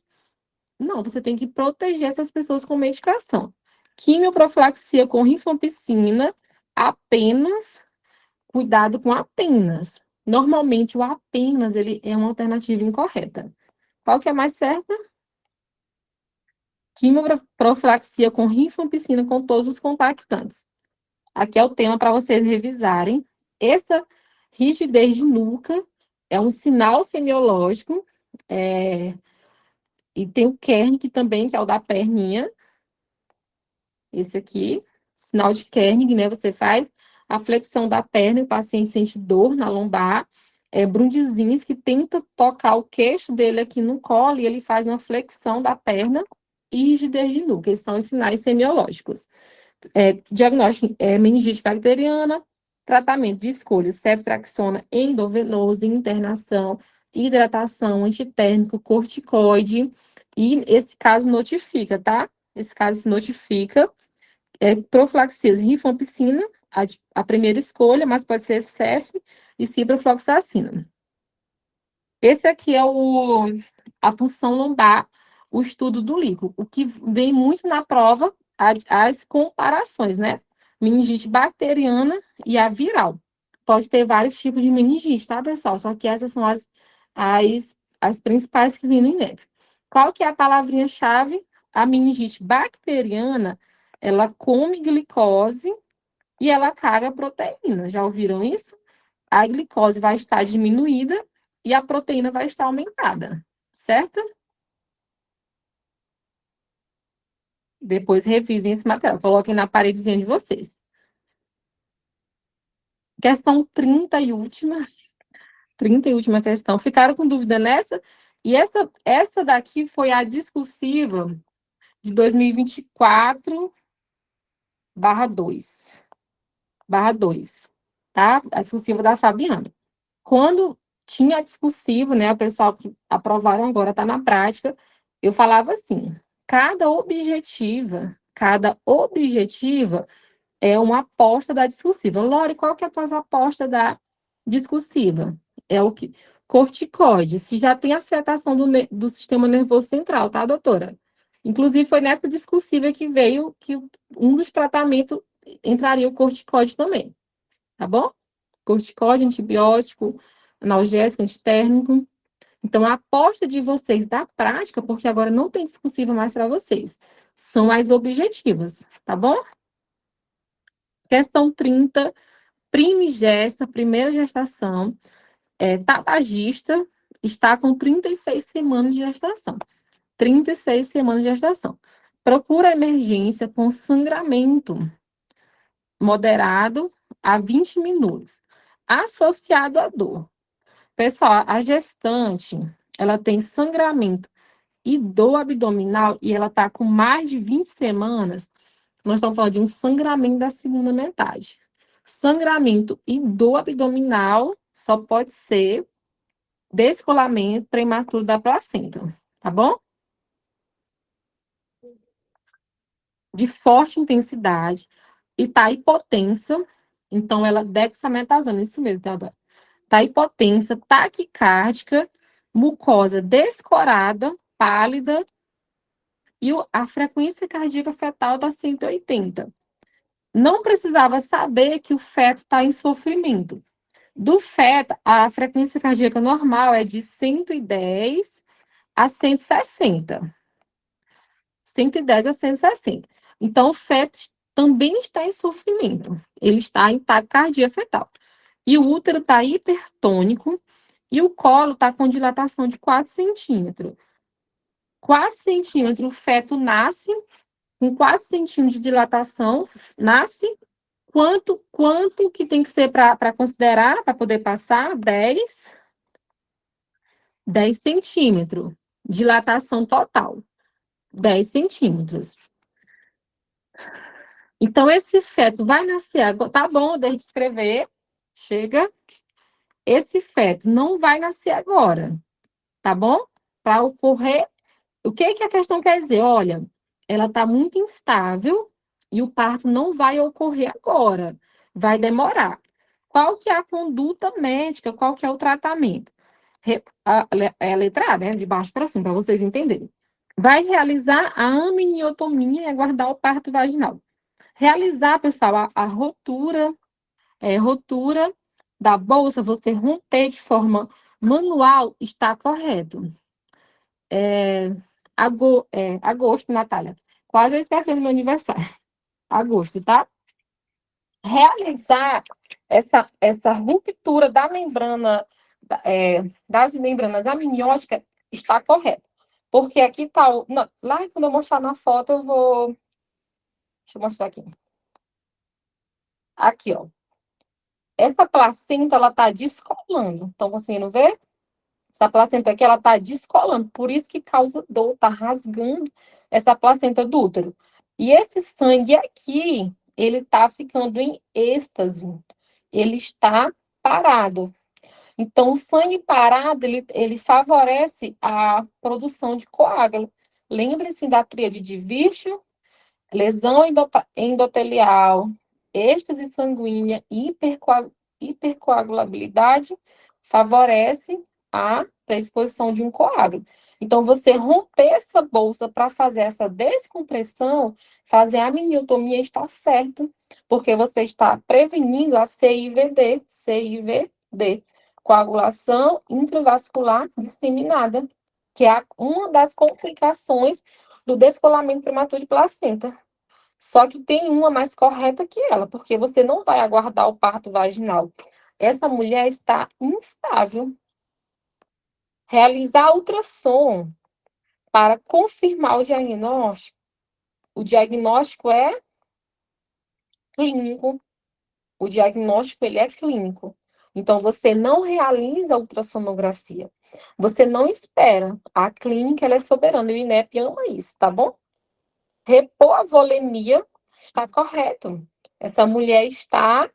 Não, você tem que proteger essas pessoas com medicação. Quimioprofilaxia com rifampicina, apenas, cuidado com apenas. Normalmente, o apenas, ele é uma alternativa incorreta. Qual que é mais certa? Quimioprofilaxia com rifampicina com todos os compactantes. Aqui é o tema para vocês revisarem. Essa rigidez de nuca é um sinal semiológico, e tem o Kernig também, que é o da perninha. Esse aqui, sinal de Kernig, né? Você faz a flexão da perna e o paciente sente dor na lombar. Brundizinski tenta tocar o queixo dele aqui no colo e ele faz uma flexão da perna e rigidez de nuca. Esses são os sinais semiológicos. Diagnóstico meningite bacteriana, tratamento de escolha, ceftriaxona endovenoso, internação, hidratação, antitérmico, corticoide, e esse caso notifica, tá? Esse caso se notifica. Profilaxias, rifampicina, a primeira escolha, mas pode ser cef e ciprofloxacina. Esse aqui é a punção lombar, o estudo do líquido. O que vem muito na prova, as comparações, né? Meningite bacteriana e a viral. Pode ter vários tipos de meningite, tá, pessoal? Só que essas são as principais que vêm no INEP. Qual que é a palavrinha-chave? A meningite bacteriana, ela come glicose e ela caga proteína. Já ouviram isso? A glicose vai estar diminuída e a proteína vai estar aumentada, certo? Depois revisem esse material, coloquem na paredezinha de vocês. Questão 30 e última questão. Ficaram com dúvida nessa? E essa daqui foi a discursiva de 2024/2, tá? A discursiva da Fabiana. Quando tinha a discursiva, né, o pessoal que aprovaram agora está na prática, eu falava assim, cada objetiva é uma aposta da discursiva. Lore, qual que é a tua aposta da discursiva? É o que? Corticoide, se já tem afetação do sistema nervoso central, tá, doutora? Inclusive, foi nessa discursiva que veio que um dos tratamentos entraria o corticoide também. tá bom? Corticóide, antibiótico, analgésico, antitérmico. Então, a aposta de vocês da prática, porque agora não tem discussível mais para vocês, são as objetivas, tá bom? Questão 30, primigesta, primeira gestação, tabagista, está com 36 semanas de gestação. 36 semanas de gestação. Procura emergência com sangramento moderado a 20 minutos, associado à dor. Pessoal, a gestante, ela tem sangramento e dor abdominal e ela está com mais de 20 semanas, nós estamos falando de um sangramento da segunda metade. Sangramento e dor abdominal só pode ser descolamento prematuro da placenta, tá bom? De forte intensidade e tá hipotensa, então ela dexametasona, isso mesmo, Teodoro. Tá hipotensa, taquicárdica, mucosa descorada, pálida e a frequência cardíaca fetal tá 180. Não precisava saber que o feto está em sofrimento. Do feto, a frequência cardíaca normal é de 110 a 160. 110 a 160. Então, o feto também está em sofrimento. Ele está em taquicardia fetal. E o útero está hipertônico e o colo está com dilatação de 4 centímetros. 4 centímetros, o feto nasce com 4 centímetros de dilatação, nasce. Quanto que tem que ser para considerar, para poder passar? 10 centímetros. Dilatação total. 10 centímetros. Então, esse feto vai nascer agora. Tá bom, deixa de escrever. Chega. Esse feto não vai nascer agora. Tá bom? Para ocorrer. O que que a questão quer dizer? Olha, ela está muito instável e o parto não vai ocorrer agora. Vai demorar. Qual que é a conduta médica? Qual que é o tratamento? É a letra A, né? De baixo para cima, para vocês entenderem. Vai realizar a amniotomia e aguardar o parto vaginal. Realizar, pessoal, a rotura da bolsa, você romper de forma manual, está correto. Agosto, Natália. Quase esquecendo meu aniversário. Agosto, tá? Realizar essa ruptura da membrana, das membranas amnióticas, está correto. Porque aqui tá. Lá, quando eu mostrar na foto, eu vou. Deixa eu mostrar aqui. Aqui, ó. Essa placenta, ela tá descolando. Estão conseguindo ver? Essa placenta aqui, ela tá descolando. Por isso que causa dor, tá rasgando essa placenta do útero. E esse sangue aqui, ele tá ficando em êxtase. Ele está parado. Então, o sangue parado, ele favorece a produção de coágulo. Lembre-se da tríade de Virchow, lesão endotelial, êxtase sanguínea e hipercoagulabilidade favorece a predisposição de um coágulo. Então, você romper essa bolsa para fazer essa descompressão, fazer a amniotomia está certo, porque você está prevenindo a CIVD, coagulação intravascular disseminada, que é uma das complicações do descolamento prematuro de placenta. Só que tem uma mais correta que ela, porque você não vai aguardar o parto vaginal. Essa mulher está instável. Realizar ultrassom para confirmar o diagnóstico. O diagnóstico é clínico. O diagnóstico ele é clínico. Então, você não realiza a ultrassonografia. Você não espera. A clínica ela é soberana. E o INEP ama isso, tá bom? Repor a volemia está correto. Essa mulher está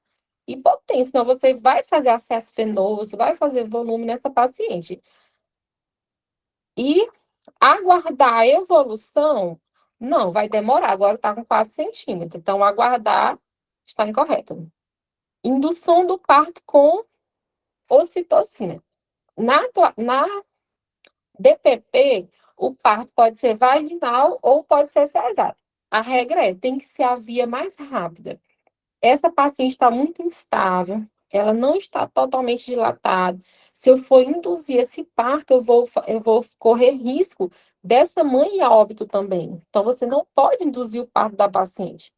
hipotente. Então, você vai fazer acesso venoso, vai fazer volume nessa paciente. E aguardar a evolução, não, vai demorar. Agora está com 4 centímetros. Então, aguardar está incorreto. Indução do parto com ocitocina. Na DPP, o parto pode ser vaginal ou pode ser cesárea. A regra tem que ser a via mais rápida. Essa paciente está muito instável, ela não está totalmente dilatada. Se eu for induzir esse parto, eu vou correr risco dessa mãe ir a óbito também. Então, você não pode induzir o parto da paciente.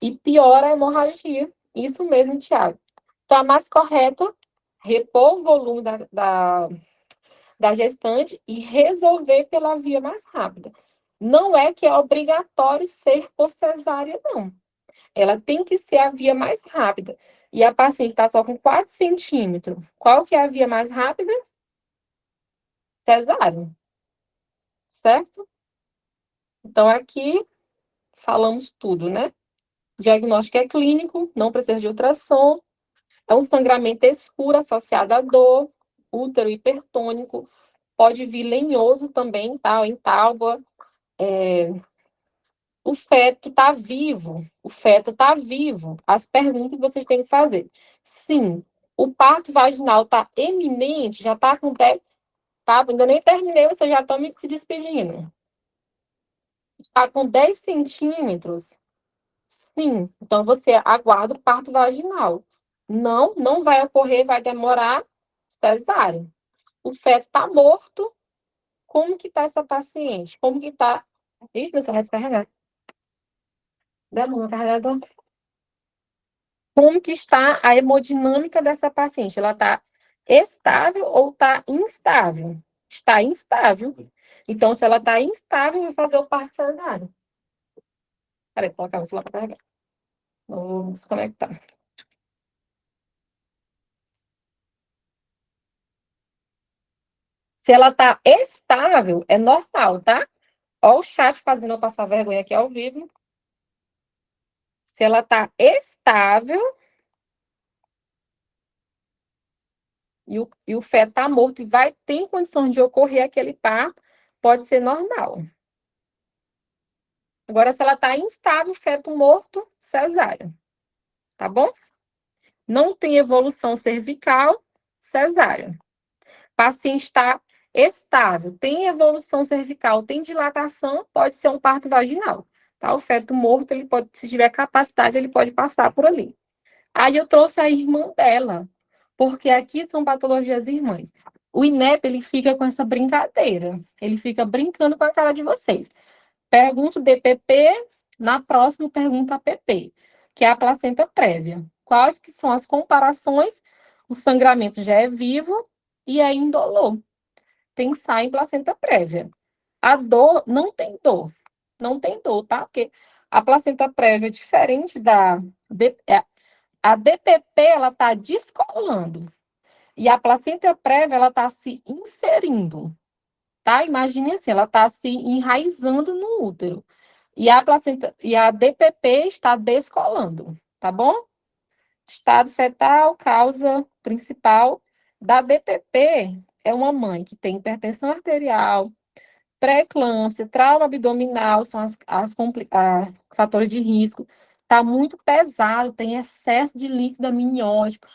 E piora a hemorragia. Isso mesmo, Tiago. Então, a mais correta, repor o volume da gestante e resolver pela via mais rápida. Não é que é obrigatório ser por cesárea, não. Ela tem que ser a via mais rápida. E a paciente está só com 4 centímetros. Qual que é a via mais rápida? Cesárea, certo? Então, aqui falamos tudo, né? Diagnóstico é clínico, não precisa de ultrassom. É um sangramento escuro associado à dor, útero hipertônico. Pode vir lenhoso também, tá? Em tábua. O feto está vivo. O feto está vivo. As perguntas que vocês têm que fazer. Sim, o parto vaginal está eminente, já está com 10, tá? Ainda nem terminei, vocês já estão se despedindo. Está com 10 centímetros. Sim, então você aguarda o parto vaginal. Não, não vai ocorrer, vai demorar cesárea. O feto está morto. Como que está essa paciente? Como que está? Ixi, meu celular vai descarregar. Demora, carregador. Como que está a hemodinâmica dessa paciente? Ela está estável ou está instável? Está instável. Então, se ela está instável, vai fazer o parto cesáreo. Peraí, vou colocar o celular para carregar. Vou desconectar. Se ela está estável, é normal, tá? Ó o chat fazendo eu passar vergonha aqui ao vivo. Se ela está estável e o feto está morto e tem condições de ocorrer aquele parto, pode ser normal. Agora, se ela está instável, feto morto, cesárea. Tá bom? Não tem evolução cervical, cesárea. Paciente está estável, tem evolução cervical, tem dilatação, pode ser um parto vaginal. Tá? O feto morto, ele pode, se tiver capacidade, ele pode passar por ali. Aí eu trouxe a irmã dela, porque aqui são patologias irmãs. O INEP, ele fica com essa brincadeira, ele fica brincando com a cara de vocês. Pergunta DPP, na próxima pergunta APP, que é a placenta prévia. Quais que são as comparações? O sangramento já é vivo e é indolor. Pensar em placenta prévia. A dor, não tem dor. Não tem dor, tá? Porque a placenta prévia é diferente a DPP, ela está descolando. E a placenta prévia, ela está se inserindo, tá? Imagine assim, ela está se enraizando no útero. E a DPP está descolando, tá bom? Estado fetal, causa principal da DPP é uma mãe que tem hipertensão arterial, pré-eclâmpsia, trauma abdominal, são fatores de risco. Está muito pesado, tem excesso de líquido amniótico,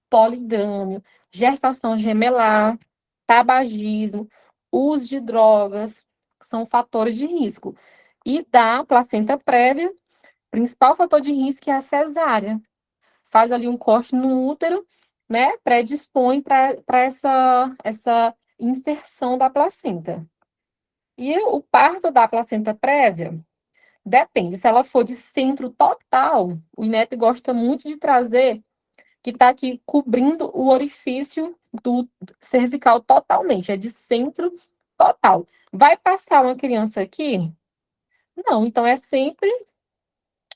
polidrâmio, gestação gemelar, tabagismo, uso de drogas, são fatores de risco. E da placenta prévia, principal fator de risco é a cesárea. Faz ali um corte no útero, né? Predispõe para essa inserção da placenta. E o parto da placenta prévia depende. Se ela for de centro total, o INEP gosta muito de trazer que está aqui cobrindo o orifício do cervical totalmente, é de centro total. Vai passar uma criança aqui? Não, então é sempre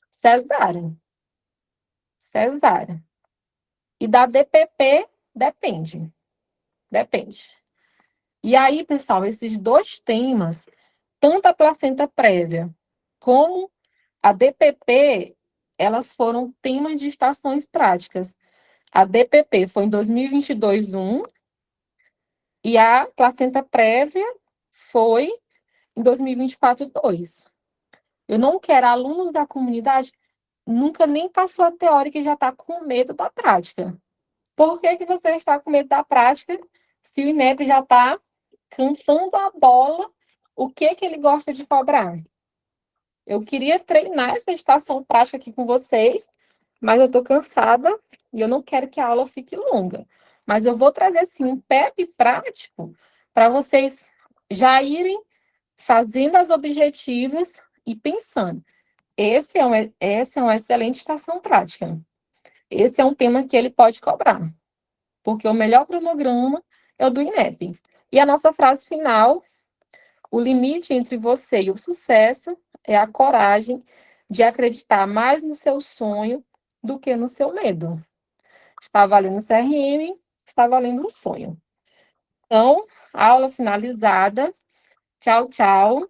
cesárea. Cesárea. E da DPP, depende. Depende. E aí, pessoal, esses dois temas, tanto a placenta prévia como a DPP, elas foram temas de estações práticas. A DPP foi em 2022, e a placenta prévia foi em 2024, 2. Eu não quero alunos da comunidade, nunca nem passou a teórica e já está com medo da prática. Por que que você está com medo da prática se o INEP já está cantando a bola? O que que ele gosta de cobrar? Eu queria treinar essa estação prática aqui com vocês, mas eu estou cansada e eu não quero que a aula fique longa. Mas eu vou trazer, assim, um PEP prático para vocês já irem fazendo as objetivas e pensando. Essa é uma excelente estação prática. Esse é um tema que ele pode cobrar, porque o melhor cronograma é o do INEP. E a nossa frase final: o limite entre você e o sucesso é a coragem de acreditar mais no seu sonho do que no seu medo. Está valendo o CRM, está valendo o sonho. Então, aula finalizada. Tchau, tchau.